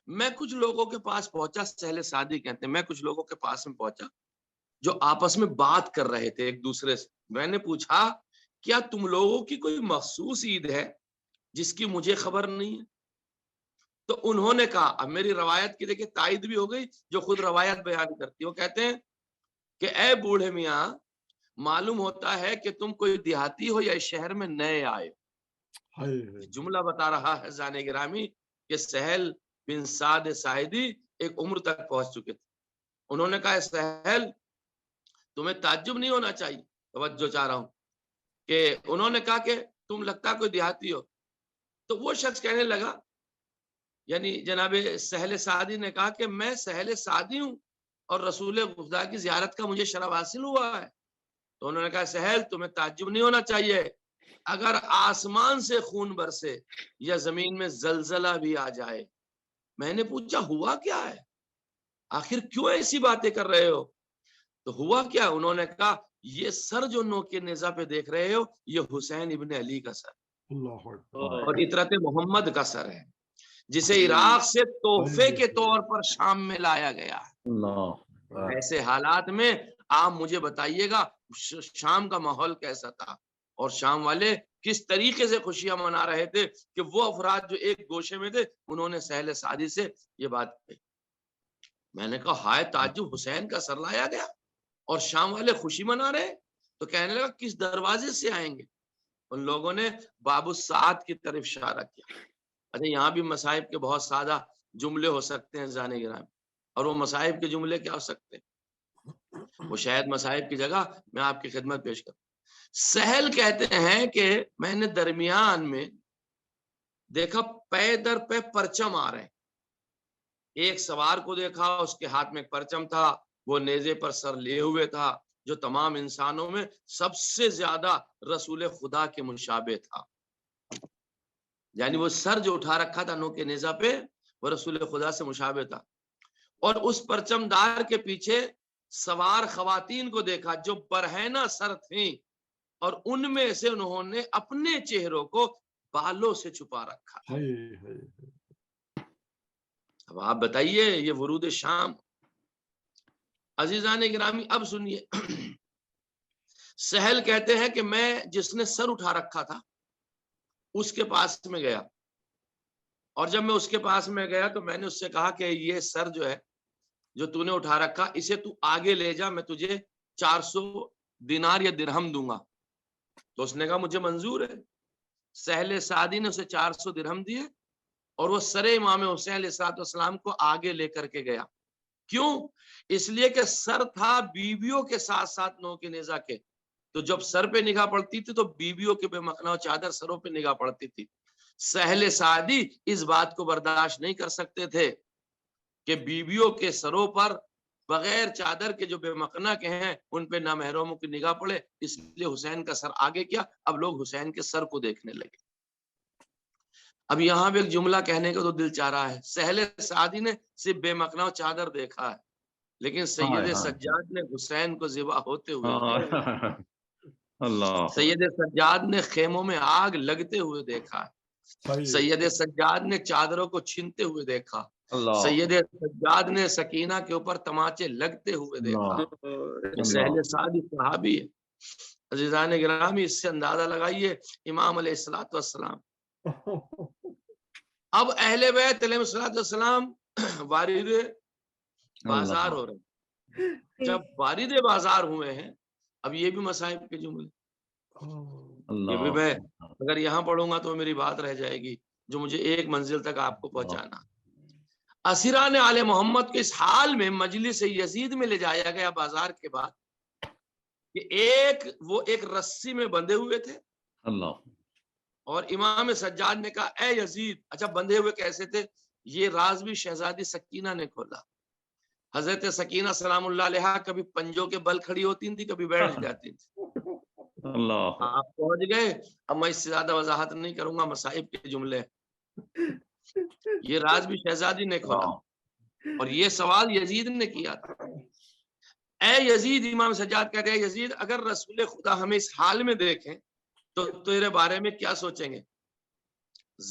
میں کچھ لوگوں کے پاس پہنچا، سہل سعدی کہتے ہیں، میں کچھ لوگوں کے پاس میں پہنچا جو آپس میں بات کر رہے تھے ایک دوسرے سے. میں نے پوچھا کیا تم لوگوں کی کوئی مخصوص عید ہے جس کی مجھے خبر نہیں ہے؟ تو انہوں نے کہا، اب میری روایت کی دیکھیں تائید بھی ہو گئی جو خود روایت بیان کرتی. وہ کہتے ہیں کہ اے بوڑھے میاں، معلوم ہوتا ہے کہ تم کوئی دیہاتی ہو یا اس شہر میں نئے آئے ہو. جملہ بتا رہا ہے زانے گرامی کہ سہل بن سعد ساعدی ایک عمر تک پہنچ چکے تھے. انہوں نے کہا سہل تمہیں تعجب نہیں ہونا چاہیے، توجہ چاہ رہا ہوں، کہ انہوں نے کہا کہ تم لگتا کوئی دیہاتی ہو. تو وہ شخص کہنے لگا، یعنی جناب سہل سعدی نے کہا کہ میں سہل سعدی ہوں اور رسول خدا کی زیارت کا مجھے شرف حاصل ہوا ہے. تو انہوں نے کہا سہل تمہیں تعجب نہیں ہونا چاہیے اگر آسمان سے خون برسے یا زمین میں زلزلہ بھی آ جائے. میں نے پوچھا ہوا کیا ہے، آخر کیوں ایسی باتیں کر رہے ہو؟ تو ہوا کیا؟ انہوں نے کہا یہ سر جو نوکے نیزہ پہ دیکھ رہے ہو یہ حسین ابن علی کا سر اور اطرت محمد کا سر ہے، جسے عراق سے تحفے کے طور پر شام میں لایا گیا ہے. ایسے حالات میں آپ مجھے بتائیے گا شام کا ماحول کیسا تھا اور شام والے کس طریقے سے خوشیاں منا رہے تھے کہ وہ افراد جو ایک گوشے میں تھے انہوں نے سہل سعدی سے یہ بات کہی. میں نے کہا ہائے تعجب، حسین کا سر لایا گیا اور شام والے خوشی منا رہے. تو کہنے لگا کس دروازے سے آئیں گے؟ ان لوگوں نے باب الساعت کی طرف اشارہ کیا. اچھا، یہاں بھی مصائب کے بہت سادہ جملے ہو سکتے ہیں زانے گرامی. اور وہ مصائب کے جملے کیا ہو سکتے ہیں؟ وہ شاید مصائب کی جگہ میں آپ کی خدمت پیش کروں. سہل کہتے ہیں کہ میں نے درمیان میں دیکھا پے در پہ پرچم آ رہے ہیں. ایک سوار کو دیکھا، اس کے ہاتھ میں ایک پرچم تھا، وہ نیزے پر سر لیے ہوئے تھا، جو تمام انسانوں میں سب سے زیادہ رسول خدا کے مشابہ تھا. یعنی وہ سر جو اٹھا رکھا تھا نو کے نیزہ پہ، وہ رسول خدا سے مشابہ تھا. اور اس پرچم دار کے پیچھے سوار خواتین کو دیکھا جو برہنہ سر تھیں، اور ان میں سے انہوں نے اپنے چہروں کو بالوں سے چھپا رکھا. اب آپ بتائیے، یہ ورود شام. عزیزان گرامی اب سنیے. سہل کہتے ہیں کہ میں جس نے سر اٹھا رکھا تھا اس کے پاس میں گیا، اور جب میں اس کے پاس میں گیا تو میں نے اس سے کہا کہ یہ سر جو ہے جو تو نے اٹھا رکھا، اسے تو آگے لے جا، میں تجھے 400 دینار یا درہم دوں گا. تو اس نے کہا مجھے منظور ہے. سہل سعدی نے اسے 400 درہم دیے، اور وہ سر امام حسین علیہ السلام کو آگے لے کر کے گیا. کیوں؟ اس لیے کہ سر تھا بیویوں کے ساتھ ساتھ نو کے نیزہ کے، تو جب سر پہ نگاہ پڑتی تھی تو بیویوں کے بے مخنہ چادر سروں پہ نگاہ پڑتی تھی. سہل سعدی اس بات کو برداشت نہیں کر سکتے تھے کہ بیویوں کے سروں پر بغیر چادر کے جو بے مخنہ کے ہیں ان پہ نامحرموں کی نگاہ پڑے. اس لیے حسین کا سر آگے کیا. اب لوگ حسین کے سر کو دیکھنے لگے. اب یہاں پہ ایک جملہ کہنے کا تو دل چاہ رہا ہے. سہل سعدی نے صرف بے مخنہ چادر دیکھا ہے، لیکن سید سجاد نے حسین کو ذبح ہوتے ہوئے، سید سجاد نے خیموں میں آگ لگتے ہوئے دیکھا ہے، سید سجاد نے چادروں کو چھینتے ہوئے دیکھا، سید سجاد نے سکینہ کے اوپر تماچے لگتے ہوئے دیکھا. سہل سعدی صحابی ہے. عزیزان گرامی اس سے اندازہ لگائیے امام علیہ الصلوۃ والسلام. اب اہل بیت علیہ الصلوۃ والسلام وارد بازار ہو رہے ہیں. جب وارد بازار ہوئے ہیں، اب یہ بھی مصائب کے جملے. یہ بھی میں اگر یہاں پڑھوں گا تو میری بات رہ جائے گی جو مجھے ایک منزل تک آپ کو پہنچانا. اسیران آل محمد کے اس حال میں مجلس یزید میں لے جایا گیا بازار کے بعد کہ وہ ایک رسی میں بندھے ہوئے تھے. اور امام سجاد نے کہا اے یزید، اچھا بندھے ہوئے کیسے تھے؟ یہ راز بھی شہزادی سکینہ نے کھولا. حضرت سکینہ سلام اللہ علیہا کبھی پنجوں کے بل کھڑی ہوتی تھی، کبھی بیٹھ جاتی تھی. آپ پہنچ گئے. اب میں اس سے زیادہ وضاحت نہیں کروں گا، مصائب کے جملے. یہ راز بھی شہزادی نے کھولا، اور یہ سوال یزید نے کیا تھا. اے یزید، امام سجاد کہتے ہیں یزید اگر رسول خدا ہمیں اس حال میں دیکھیں تو تیرے بارے میں کیا سوچیں گے؟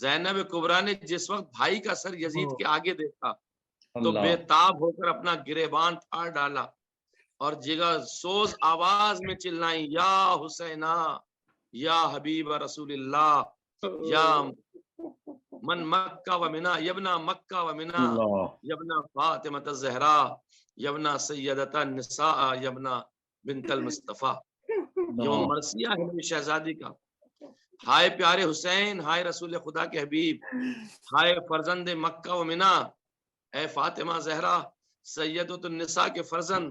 زینب کبریٰ نے جس وقت بھائی کا سر یزید کے آگے دیکھا تو بے تاب ہو کر اپنا گریبان پھاڑ ڈالا اور جگر سوز آواز میں چلائی، یا حسینہ یا حبیب رسول اللہ، یا من مکہ و منا، یبنا مکہ و منا، یبنا فاطمہ الزہرا، یبنا سیدۃ النساء، یبنا بنت المصطفیٰ. یہ وہ مرثیہ ہے میری شہزادی کا. ہائے پیارے حسین، ہائے رسول خدا کے حبیب، ہائے فرزند مکہ و منا، اے فاطمہ زہرا سیدۃ النساء کے فرزند،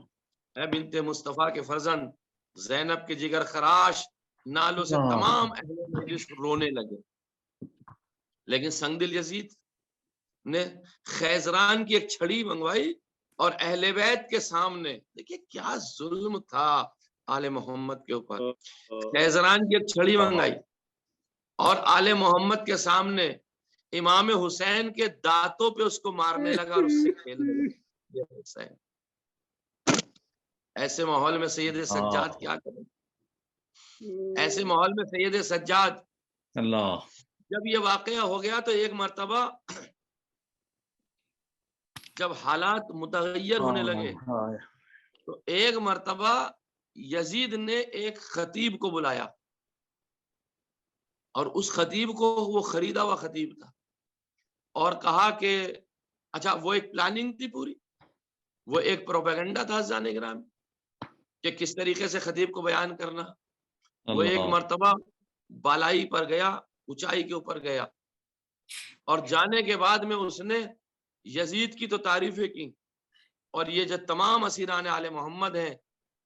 اے بنت مصطفیٰ کے فرزند. زینب کے جگر خراش نالوں سے تمام اہل مجلس رونے لگے. لیکن سنگ دل یزید نے خیزران کی ایک چھڑی منگوائی اور اہل بیت کے سامنے، دیکھیے کیا ظلم تھا آل محمد کے اوپر. خیزران کی ایک چھڑی منگائی اور آل محمد کے سامنے امام حسین کے دانتوں پہ اس کو مارنے لگا اور اس سے کھیلنے لگا. حسین ایسے ماحول میں سید سجاد کیا کریں؟ ایسے ماحول میں سید سجاد جب یہ واقعہ ہو گیا تو ایک مرتبہ جب حالات متغیر ہونے لگے تو ایک مرتبہ یزید نے ایک خطیب کو بلایا، اور اس خطیب کو وہ خریدا ہوا خطیب تھا، اور کہا کہ اچھا وہ ایک پلاننگ تھی پوری، وہ ایک پروپیگنڈا تھا عزیزان گرامی کہ کس طریقے سے خطیب کو بیان کرنا. وہ ایک مرتبہ بالائی پر گیا، اونچائی کے اوپر گیا، اور جانے کے بعد میں اس نے یزید کی تو تعریفیں کی، اور یہ جو تمام اسیران آل محمد ہیں،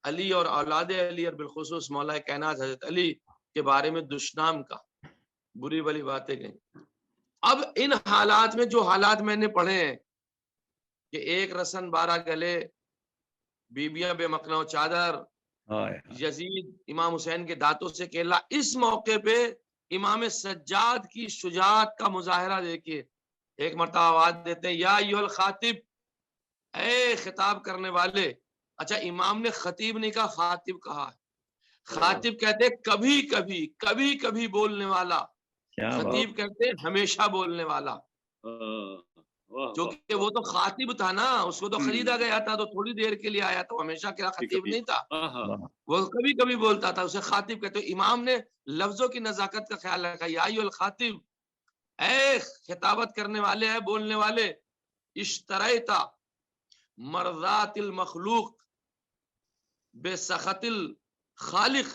علی اور اولاد علی اور بالخصوص مولا کائنات حضرت علی کے بارے میں دشنام کا بری بلی باتیں کہیں۔ اب ان حالات میں جو حالات میں نے پڑھے ہیں کہ ایک رسن 12 گلے، بیبیاں بے مقنع چادر، یزید امام حسین کے دانتوں سے کیلا، اس موقع پہ امام سجاد کی شجاعت کا مظاہرہ دیکھیے۔ ایک مرتبہ آواز دیتے ہیں یا ایھا الخاطب، اے خطاب کرنے والے۔ اچھا امام نے خطیب نہیں کہا، خاطب کہا ہے۔ خاطب کہتے ہیں کبھی کبھی، کبھی کبھی بولنے والا، خطیب کہتے ہیں ہمیشہ بولنے والا، کیونکہ وہ تو خاطب تھا نا، اس کو تو خریدا گیا تھا، تو تھوڑی دیر کے لیے آیا تھا، ہمیشہ کیا خطیب نہیں تھا، وہ کبھی کبھی بولتا تھا، اسے خاطب کہتے ہیں۔ امام نے لفظوں کی نزاکت کا خیال رکھا، یا ایھا الخاطب، اے خطابت کرنے والے، اے بولنے والے، اشتریتا مرضات المخلوق بے سخط الخالق،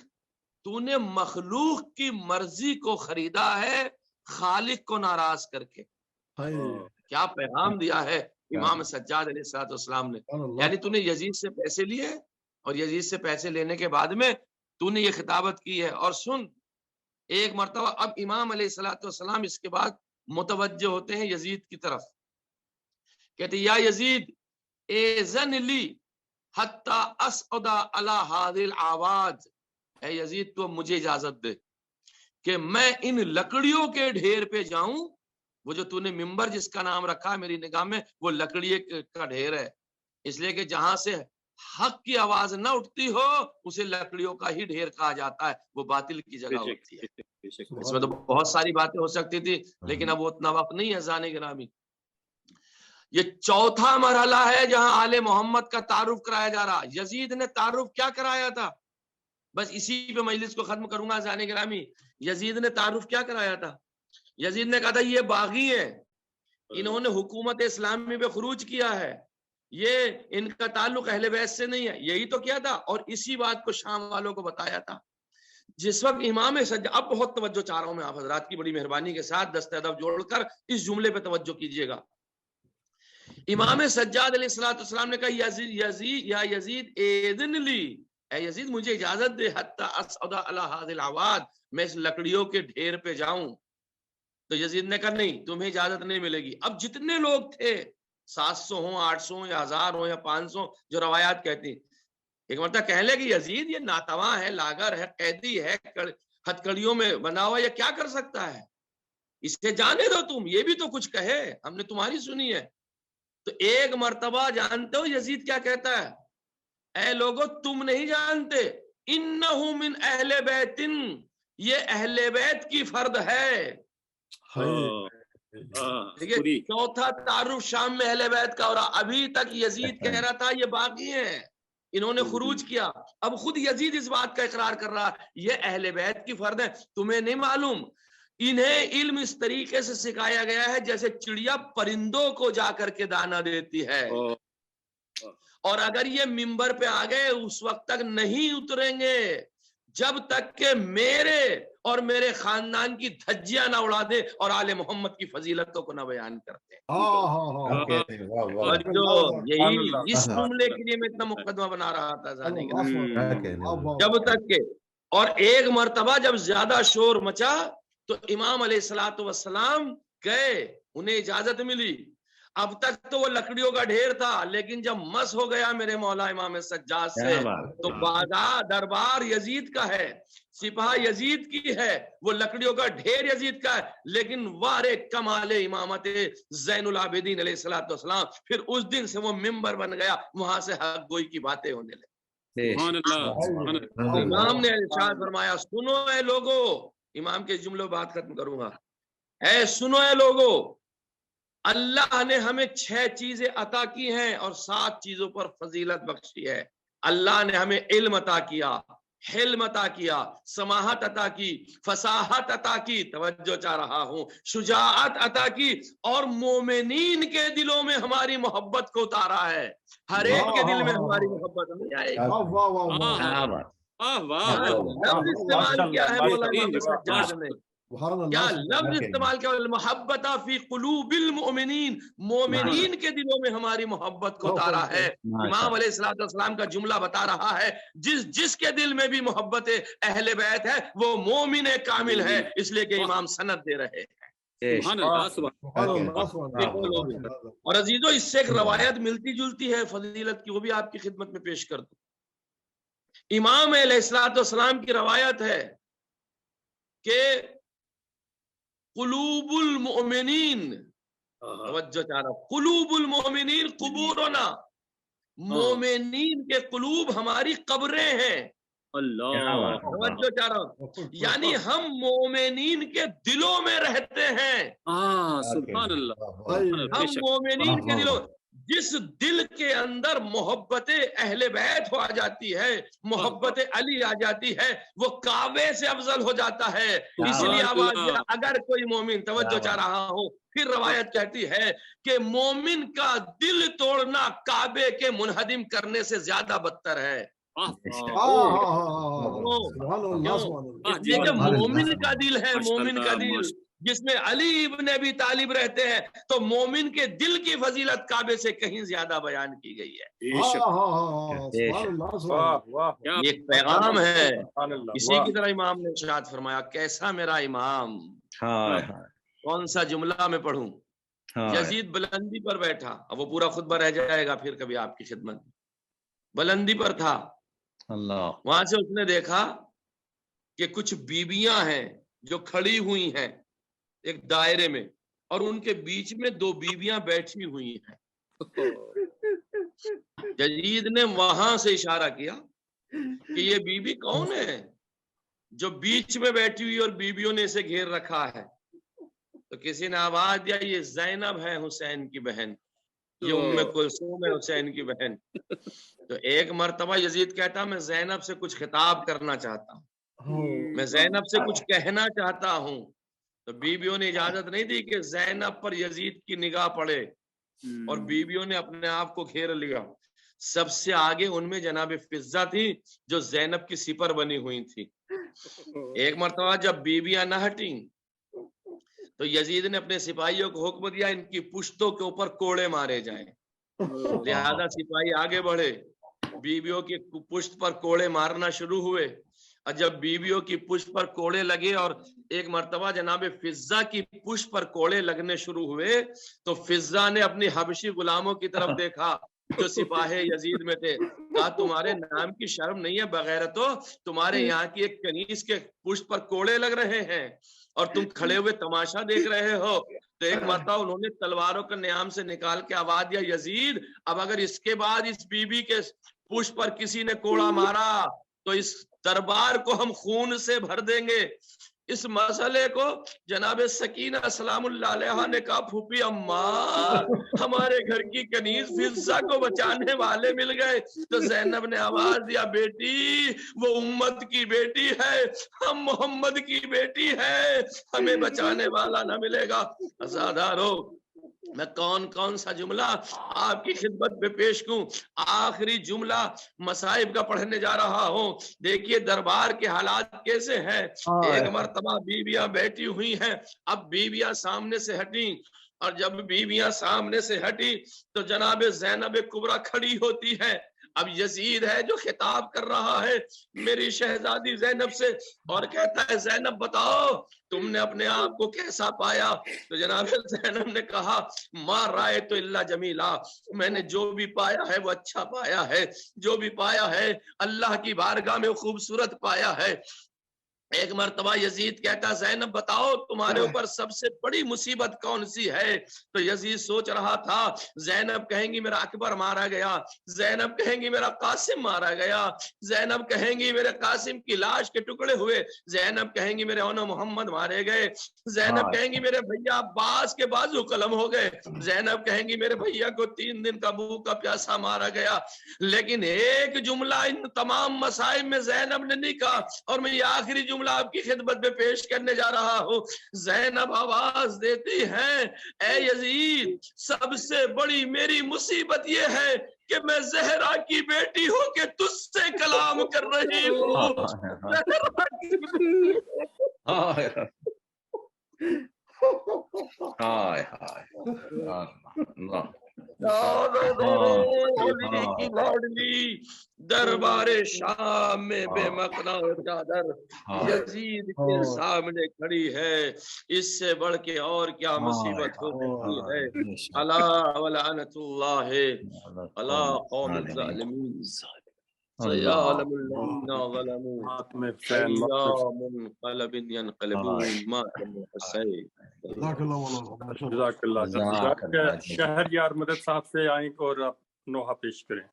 تو نے مخلوق کی مرضی کو خریدا ہے خالق کو ناراض کر کے۔ کیا پیغام دیا ہے امام سجاد علیہ الصلوۃ والسلام نے، یعنی تو نے یزید سے پیسے لیے اور یزید سے پیسے لینے کے بعد میں تو نے یہ خطابت کی ہے۔ اور سن، ایک مرتبہ اب امام علیہ الصلوۃ والسلام اس کے بعد متوجہ ہوتے ہیں یزید کی طرف، کہتے یا یزید اذن لی حتی اسعد علی هذه الاعواد، اے یزید تو مجھے اجازت دے کہ میں ان لکڑیوں کے ڈھیر پہ جاؤں۔ وہ جو تو نے ممبر جس کا نام رکھا میری نگاہ میں وہ لکڑی کا ڈھیر ہے، اس لیے کہ جہاں سے حق کی آواز نہ اٹھتی ہو اسے لکڑیوں کا ہی ڈھیر کہا جاتا ہے، وہ باطل کی جگہ ہوتی ہے۔ اس میں تو بہت ساری باتیں ہو سکتی تھی لیکن اب وہ اتنا وقت نہیں ہے ذہن گرامی۔ یہ چوتھا مرحلہ ہے جہاں آل محمد کا تعارف کرایا جا رہا۔ یزید نے تعارف کیا کرایا تھا؟ بس اسی پہ مجلس کو ختم کروں گا ذہن گرامی۔ یزید نے تعارف کیا کرایا تھا؟ یزید نے کہا تھا یہ باغی ہیں، انہوں نے حکومت اسلامی پہ خروج کیا ہے، یہ ان کا تعلق اہل بیت سے نہیں ہے، یہی تو کیا تھا۔ اور اسی بات کو شام والوں کو بتایا تھا۔ جس وقت امام سجاد، اب بہت توجہ چاہ رہا ہوں میں آپ حضرات کی بڑی مہربانی کے ساتھ، دست ادب جوڑ کر اس جملے پہ توجہ کیجئے گا۔ امام سجاد علیہ السلام نے کہا یزید اذن لی، اے یزید مجھے اجازت دے، حتی اسعد علی هذه الاعواد، میں اس لکڑیوں کے ڈھیر پہ جاؤں۔ تو یزید نے کہا نہیں، تمہیں اجازت نہیں ملے گی۔ اب جتنے لوگ تھے، 700 ہوں، 800 ہوں، یا 1000 ہوں، یا 500، جو روایات کہتی، ایک مرتبہ کہنے لگے یزید یہ ناتواں ہے، لاغر ہے، قیدی ہے، ہتھکڑیوں میں بنا ہوا، یہ کیا کر سکتا ہے، اسے جانے دو تم، یہ بھی تو کچھ کہے، ہم نے تمہاری سنی ہے۔ تو ایک مرتبہ جانتے ہو یزید کیا کہتا ہے؟ اے لوگو تم نہیں جانتے، انہو من اہل بیت، یہ اہل بیت کی فرد ہے۔ چوتھا تعارف شام میں اہل بیت کا ہو رہا۔ ابھی تک یزید کہہ رہا تھا یہ باغی ہیں، انہوں نے خروج کیا، اب خود یزید اس بات کا اقرار کر رہا یہ اہل بیت کی فرد ہے۔ تمہیں نہیں معلوم انہیں علم اس طریقے سے سکھایا گیا ہے جیسے چڑیا پرندوں کو جا کر کے دانہ دیتی ہے، اور اگر یہ ممبر پہ آ گئے اس وقت تک نہیں اتریں گے جب تک کہ میرے اور میرے خاندان کی دھجیاں نہ اڑا دے اور آل محمد کی فضیلتوں کو نہ بیان کرتے۔ اور جو یہی اس جملے کے لیے میں اتنا مقدمہ بنا رہا تھا جب تک کہ، اور ایک مرتبہ جب زیادہ شور مچا تو امام علیہ الصلوۃ والسلام گئے، انہیں اجازت ملی۔ اب تک تو وہ لکڑیوں کا ڈھیر تھا، لیکن جب مس ہو گیا میرے مولا امام سجاد سے تو بازار دربار یزید کا ہے، سپاہ یزید کی ہے، وہ لکڑیوں کا ڈھیر یزید کا ہے، لیکن وار کمال امامت زین العابدین علیہ الصلوۃ والسلام، پھر اس دن سے وہ ممبر بن گیا، وہاں سے حق گوئی کی باتیں ہونے لگی۔ امام نے ارشاد فرمایا سنو اے لوگو، امام کے جملوں بات ختم کروں گا، اے سنو اے لوگو، اللہ نے ہمیں 6 چیزیں عطا کی ہیں اور 7 چیزوں پر فضیلت بخشی ہے۔ اللہ نے ہمیں علم عطا کیا، حلم عطا کیا، سماحت عطا کی، فصاحت عطا کی، توجہ چاہ رہا ہوں، شجاعت عطا کی، اور مومنین کے دلوں میں ہماری محبت کو اتارا ہے۔ ہر ایک کے دل میں ہماری محبت نہیں آئے گی۔ استعمال کیا ہے مولا امام سجاد نے، کیا لفظ استعمال کیا، محبت فی قلوب المؤمنین، مومنین کے دلوں میں ہماری محبت کو اتارا ہے۔ امام علیہ السلام کا جملہ بتا رہا ہے جس کے دل میں بھی محبت اہل بیت ہے وہ مومن کامل ہے، اس لیے کہ امام سند دے رہے ہیں۔ اور عزیزو اس سے ایک روایت ملتی جلتی ہے فضیلت کی، وہ بھی آپ کی خدمت میں پیش کر دوں۔ امام علیہ السلام کی روایت ہے کہ قلوب المؤمنین، توجہ چاہ رہا، قلوب المؤمنین قبورنا، مومنین کے قلوب ہماری قبریں ہیں۔ اللہ، توجہ چاہ رہا ہوں، یعنی ہم مومنین کے دلوں میں رہتے ہیں۔ سبحان اللہ، ہم مومنین کے دلوں، جس دل کے اندر محبت اہل بیت آ جاتی ہے، محبت علی آ جاتی ہے، وہ کعبے سے افضل ہو جاتا ہے۔ اس لیے اگر کوئی مومن، توجہ چاہ رہا ہوں، پھر روایت کہتی ہے کہ مومن کا دل توڑنا کعبے کے منہدم کرنے سے زیادہ بدتر ہے۔ مومن کا دل ہے، مومن کا دل جس میں علی ابن ابی طالب رہتے ہیں، تو مومن کے دل کی فضیلت کعبے سے کہیں زیادہ بیان کی گئی ہے۔ یہ ایک پیغام ہے۔ اسی کی طرح امام نے ارشاد فرمایا، کیسا میرا امام، کون سا جملہ میں پڑھوں؟ یزید بلندی پر بیٹھا، اب وہ پورا خطبہ رہ جائے گا پھر کبھی آپ کی خدمت میں، بلندی پر تھا، وہاں سے اس نے دیکھا کہ کچھ بیویاں ہیں جو کھڑی ہوئی ہیں ایک دائرے میں، اور ان کے بیچ میں دو بیویاں بیٹھی ہوئی ہیں۔ یزید نے وہاں سے اشارہ کیا کہ یہ بیوی کون ہے جو بیچ میں بیٹھی ہوئی اور بیویوں نے اسے گھیر رکھا ہے؟ تو کسی نے آواز دیا، یہ زینب ہے، حسین کی بہن، یہ ام کلثوم ہے، حسین کی بہن۔ تو ایک مرتبہ یزید کہتا، میں زینب سے کچھ خطاب کرنا چاہتا ہوں، میں زینب سے کچھ کہنا چاہتا ہوں۔ تو بیویوں نے اجازت نہیں دی کہ زینب پر یزید کی نگاہ پڑے، اور بیویوں نے اپنے آپ کو گھیر لیا۔ سب سے آگے ان میں جناب فضہ تھی جو زینب کی سپر بنی ہوئی تھی۔ ایک مرتبہ جب بیویاں نہ ہٹیں تو یزید نے اپنے سپاہیوں کو حکم دیا، ان کی پشتوں کے اوپر کوڑے مارے جائیں۔ لہذا سپاہی آگے بڑھے، بیویوں کی پشت پر کوڑے مارنا شروع ہوئے، اور جب بیویوں کی پشت پر کوڑے لگے اور ایک مرتبہ جناب فضہ کی پشت پر کوڑے لگنے شروع ہوئے، تو فضہ نے اپنی حبشی غلاموں کی طرف دیکھا جو سپاہی یزید میں تھے، کہا تمہارے نام کی شرم نہیں ہے بغیرتو، تمہارے یہاں کی ایک کنیز کے پشت پر کوڑے لگ رہے ہیں اور تم کھڑے ہوئے تماشا دیکھ رہے ہو۔ تو ایک مرتبہ انہوں نے تلواروں کا نیام سے نکال کے آواز دیا، یزید اب اگر اس کے بعد اس بی بی کے پشت پر کسی نے کوڑا مارا تو اس دربار کو ہم خون سے بھر دیں گے۔ اس مسئلے کو جناب سکینہ سلام اللہ علیہ نے کہا، پھوپھی اماں، ہمارے گھر کی کنیز فضہ کو بچانے والے مل گئے۔ تو زینب نے آواز دیا، بیٹی وہ امت کی بیٹی ہے، ہم محمد کی بیٹی ہے، ہمیں بچانے والا نہ ملے گا۔ عزادارو، میں کون سا جملہ آپ کی خدمت میں پیش کروں؟ آخری جملہ مصائب کا پڑھنے جا رہا ہوں۔ دیکھیے دربار کے حالات کیسے ہیں۔ ایک مرتبہ بیویاں بیٹھی ہوئی ہیں، اب بیویاں سامنے سے ہٹیں، اور جب بیویاں سامنے سے ہٹی تو جناب زینب کبریٰ کھڑی ہوتی ہے۔ اب یزید ہے جو خطاب کر رہا ہے میری شہزادی زینب سے، اور کہتا ہے زینب بتاؤ تم نے اپنے آپ کو کیسا پایا؟ تو جناب زینب نے کہا، ما رأیت الا جمیلا، میں نے جو بھی پایا ہے وہ اچھا پایا ہے، جو بھی پایا ہے اللہ کی بارگاہ میں خوبصورت پایا ہے۔ ایک مرتبہ یزید کہتا، زینب بتاؤ تمہارے اوپر سب سے بڑی مصیبت کون سی ہے؟ تو یزید سوچ رہا تھا، زینب کہیں گی میرا اکبر مارا گیا، زینب کہیں گی میرا قاسم مارا گیا، زینب کہیں گی میرے قاسم کی لاش کے ٹکڑے ہوئے، زینب کہیں گی میرے اونو محمد مارے گئے، زینب کہیں گی میرے بھیا عباس کے بازو قلم ہو گئے، زینب کہیں گی میرے بھیا کو 3 دن کا بھوکا پیاسا مارا گیا۔ لیکن ایک جملہ ان تمام مصائب میں زینب نے نہیں کہا، اور میں یہ آخری جملہ آپ کی خدمت میں پیش کرنے جا رہا ہوں۔ زینب آواز دیتی ہیں، اے یزید سب سے بڑی میری مصیبت یہ ہے کہ میں زہرا کی بیٹی ہو کے تجھ سے کلام کر رہی ہوں۔ ہائے ہائے کی لاڈلی دربار شام میں بے مقنا چادر یزید کے سامنے کھڑی ہے، اس سے بڑھ کے اور کیا مصیبت ہو سکتی ہے؟ الا ولعنۃ اللہ علی قوم الظالمین سيعلم الذين ظلموا أي منقلب ينقلبون ما كانوا حسين. جزاک اللہ مولانا، جزاک اللہ. شہر یار مدد صاحب سے آئیں اور آپ نوحہ پیش کریں.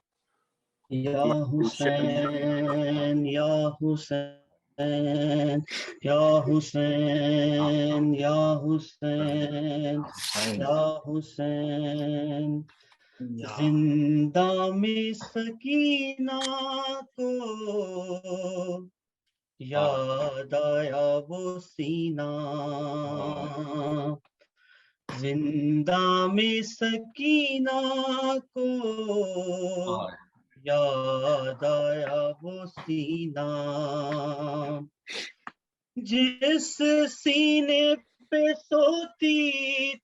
یا حسین یا حسین یا حسین یا حسین یا حسین، زندہ میں سکینہ کو یاد آیا وہ سینہ، زندہ میں سکینہ کو یاد آیا وہ سینہ، جس سینے پہ سوتی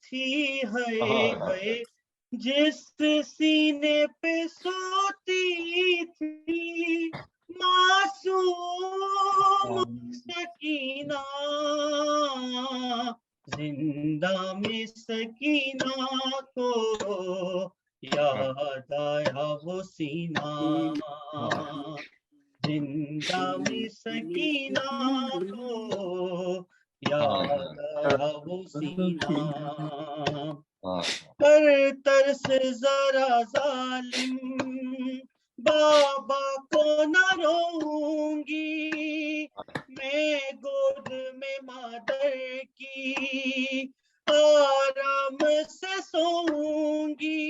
تھی ہے جس سینے پہ سوتی تھی معصوم سکینہ، زندہ میں سکینہ کو یاد آیا وہ سینہ، زندہ میں سکینہ کو یاد آیا وہ سینہ، پر ترس ذرا ظالم بابا کو نہ روؤں گی، میں گود میں مادر کی آرام سے سوؤں گی،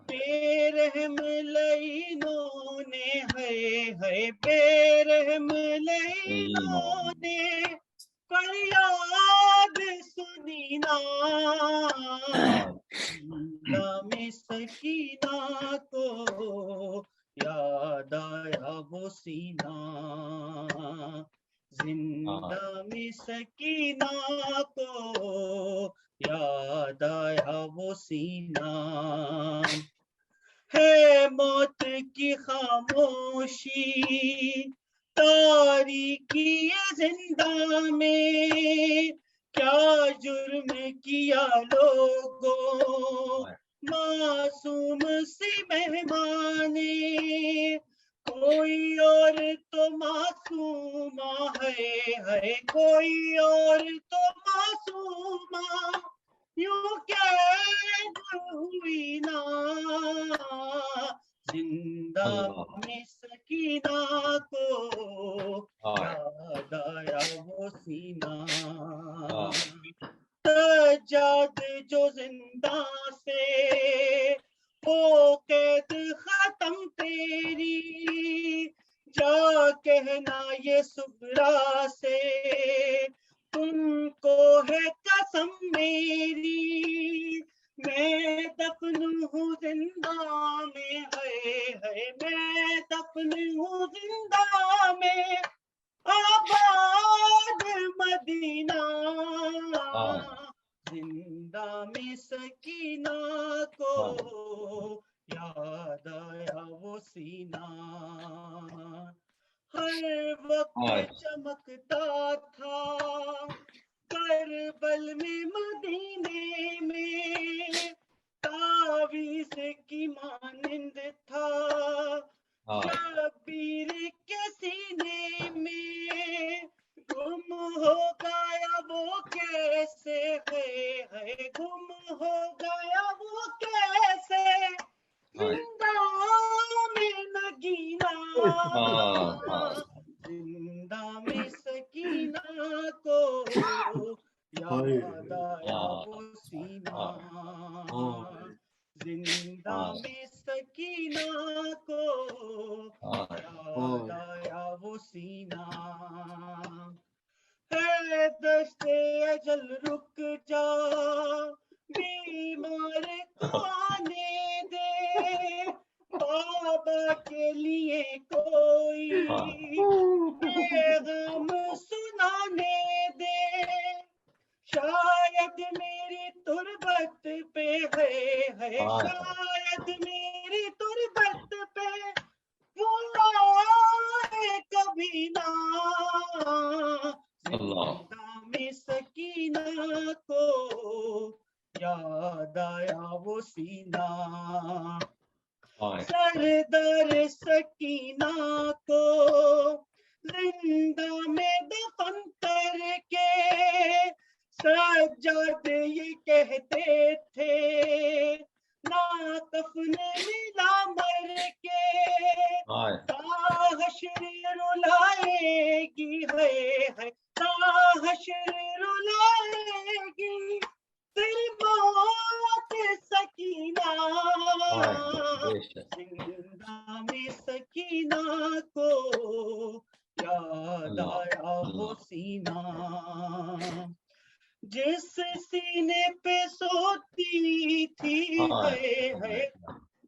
بے رحم لعینوں نے ہے بے رحم لعینوں نے فریاد سنی نا، میں سکینہ کو یاد آیا وہ سینہ، زندہ میں سکینہ کو یاد آیا وہ سینہ، ہے موت کی خاموشی تاریکی زندہ میں، کیا جرم کیا لوگوں معصوم سی مہمانے، کوئی اور تو معصومہ ہے کوئی اور تو معصومہ، یوں قید ہوئی نا، زندہ میں سکینہ کو یاد آیا وہ سینہ، سجاد جو زندہ سے ہو قید ختم تیری، جا کہنا یہ سغرا سے تم کو ہے قسم میری، میں دفن ہوں زندہ میں ہے میں دفن ہوں زندہ میں آباد مدینہ، زندہ میں سکینہ کو یاد آیا وہ سینہ، ہر وقت چمکتا تھا کربل میں مدینے میں، تعویذ کی مانند تھا شبیر کے سینے میں، گم ہو گیا وہ کیسے ہے گم ہو گیا وہ کیسے، زندہ میں نگینہ، زندہ میں سکینہ کو یاد آیا وہ سینہ، زندہ میں سکینہ کو یاد آیا وہ سینہ، ہے دشت اجل رک جا بیمار کو آنے دے، بابا کے لیے کوئی پیغام سنانے دے، شاید میری بھی نہ زندہ میں سکینہ کو یاد آیا وہ سینہ سردار سکینہ کو زندہ میں دفن کر کے سجاد یہ کہتے تھے نا کفن ملا مر کے تا حشر رلائے گی ہے تا حشر رلائے گی پھر موت سکینہ زندہ میں سکینہ کو یاد آیا وہ سینہ جس سینے پہ سوتی تھی ہے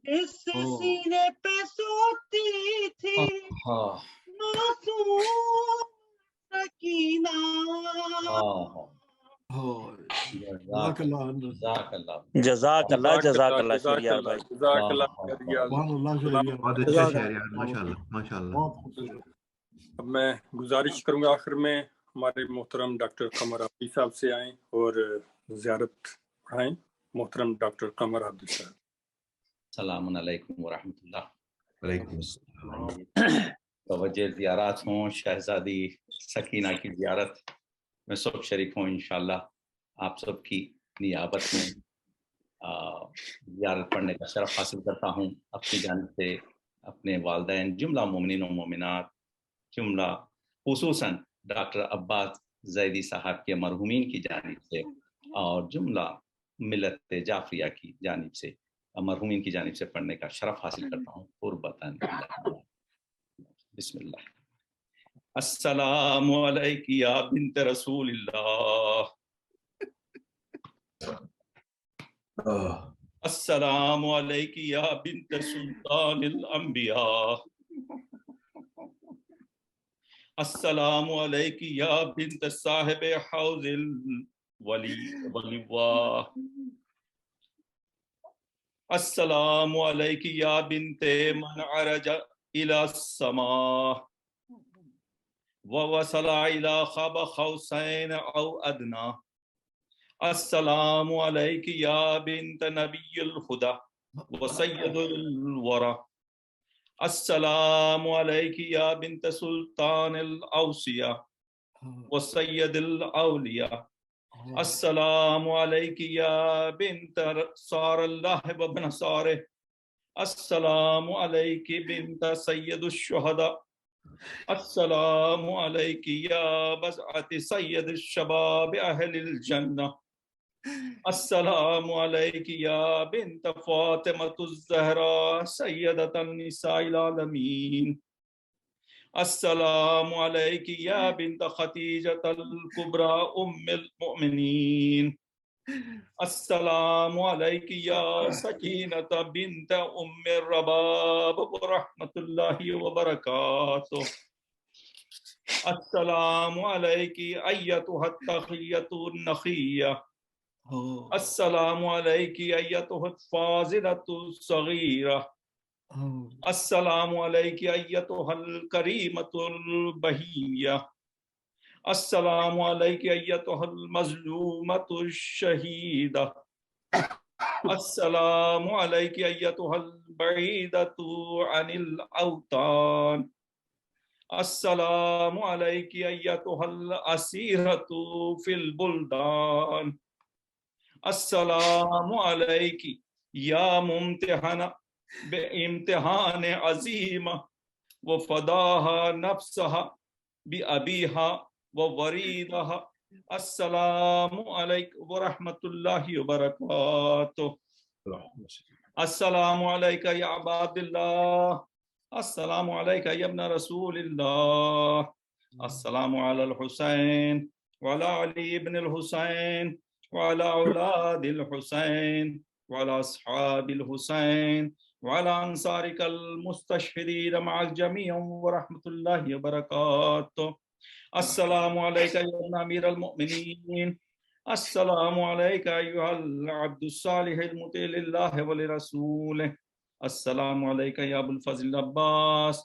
جس سینے پہ سوتی تھی معصوم سکینہ جزاک اللہ شہریار بھائی اب میں گزارش کروں گا آخر میں ہمارے محترم ڈاکٹر قمر عابدی صاحب سے آئیں اور زیارت پڑھائیں. محترم ڈاکٹر قمر عابدی صاحب. السلام علیکم ورحمۃ اللہ. وعلیکم السلام. توجہ زیارات ہوں شہزادی سکینہ کی زیارت میں سب شریک ہوں انشاءاللہ. آپ سب کی نیابت میں زیارت پڑھنے کا شرف حاصل کرتا ہوں اپنی جانب سے، اپنے والدین، جملہ مومنین و مومنات، جملہ خصوصاً ڈاکٹر عباس زیدی صاحب کے مرحومین کی جانب سے اور جملہ ملت جعفریہ کی جانب سے، مرحومین کی جانب سے پڑھنے کا شرف حاصل کرتا ہوں قربتاً. بسم اللہ. السلام علیک یا بنت رسول اللہ. السلام علیک یا بنت سلطان الانبیاء. السلام علیک یا بنت صاحب حوض واللواء. السلام علیک یا بنت من عرج الى السماء ووصل الى قاب قوسین او ادنی. السلام علیک یا بنت نبی الہدی وسید الورى. السلام علیک یا بنت سلطان الاوصیاء وسید الاولیاء. السلام علیک یا بنت صار اللہ وابن صارہ. السلام علیک بنت سید الشہداء. السلام علیک یا بضعۃ سید الشباب اہل الجنہ. السلام علیک یا بنت فاطمۃ الزہراء سیدۃ النساء العالمین. السلام علیک یا بنت خدیجۃ الکبریٰ ام المؤمنین. السلام علیک یا سکینۃ بنت ام الرباب ورحمۃ اللہ وبرکاتہ. السلام علیک ایتھا التقیۃ النقیہ. السلام علیک ایتھا الفاضلۃ الصغیرہ. السلام علیک ایتھا الکریمۃ البہیہ. السلام علیک ایتھا المظلومۃ الشہیدہ. السلام علیک ایتھا البعیدۃ عن الاوطان. السلام علیک ایتھا الاسیرۃ فی البلدان. السلام علیک یا ممتحنہ بامتحان عظیم وفداها نفسها بأبيها ووريدها. السلام علیکم ورحمۃ اللہ وبرکاتہ. السلام علیک یا عباد اللہ. السلام علیک یا ابن رسول اللہ. السلام علی الحسین وعلی علی ابن الحسین وعلى أولاد الحسين وعلى أصحاب الحسين وعلى أنصارك المستشهدين مع الجميع ورحمة الله وبركاته. السلام عليك يا ابن أمير المؤمنين. السلام عليك أيها العبد الصالح المطيع لله ولرسوله. السلام عليك يا أبو الفضل العباس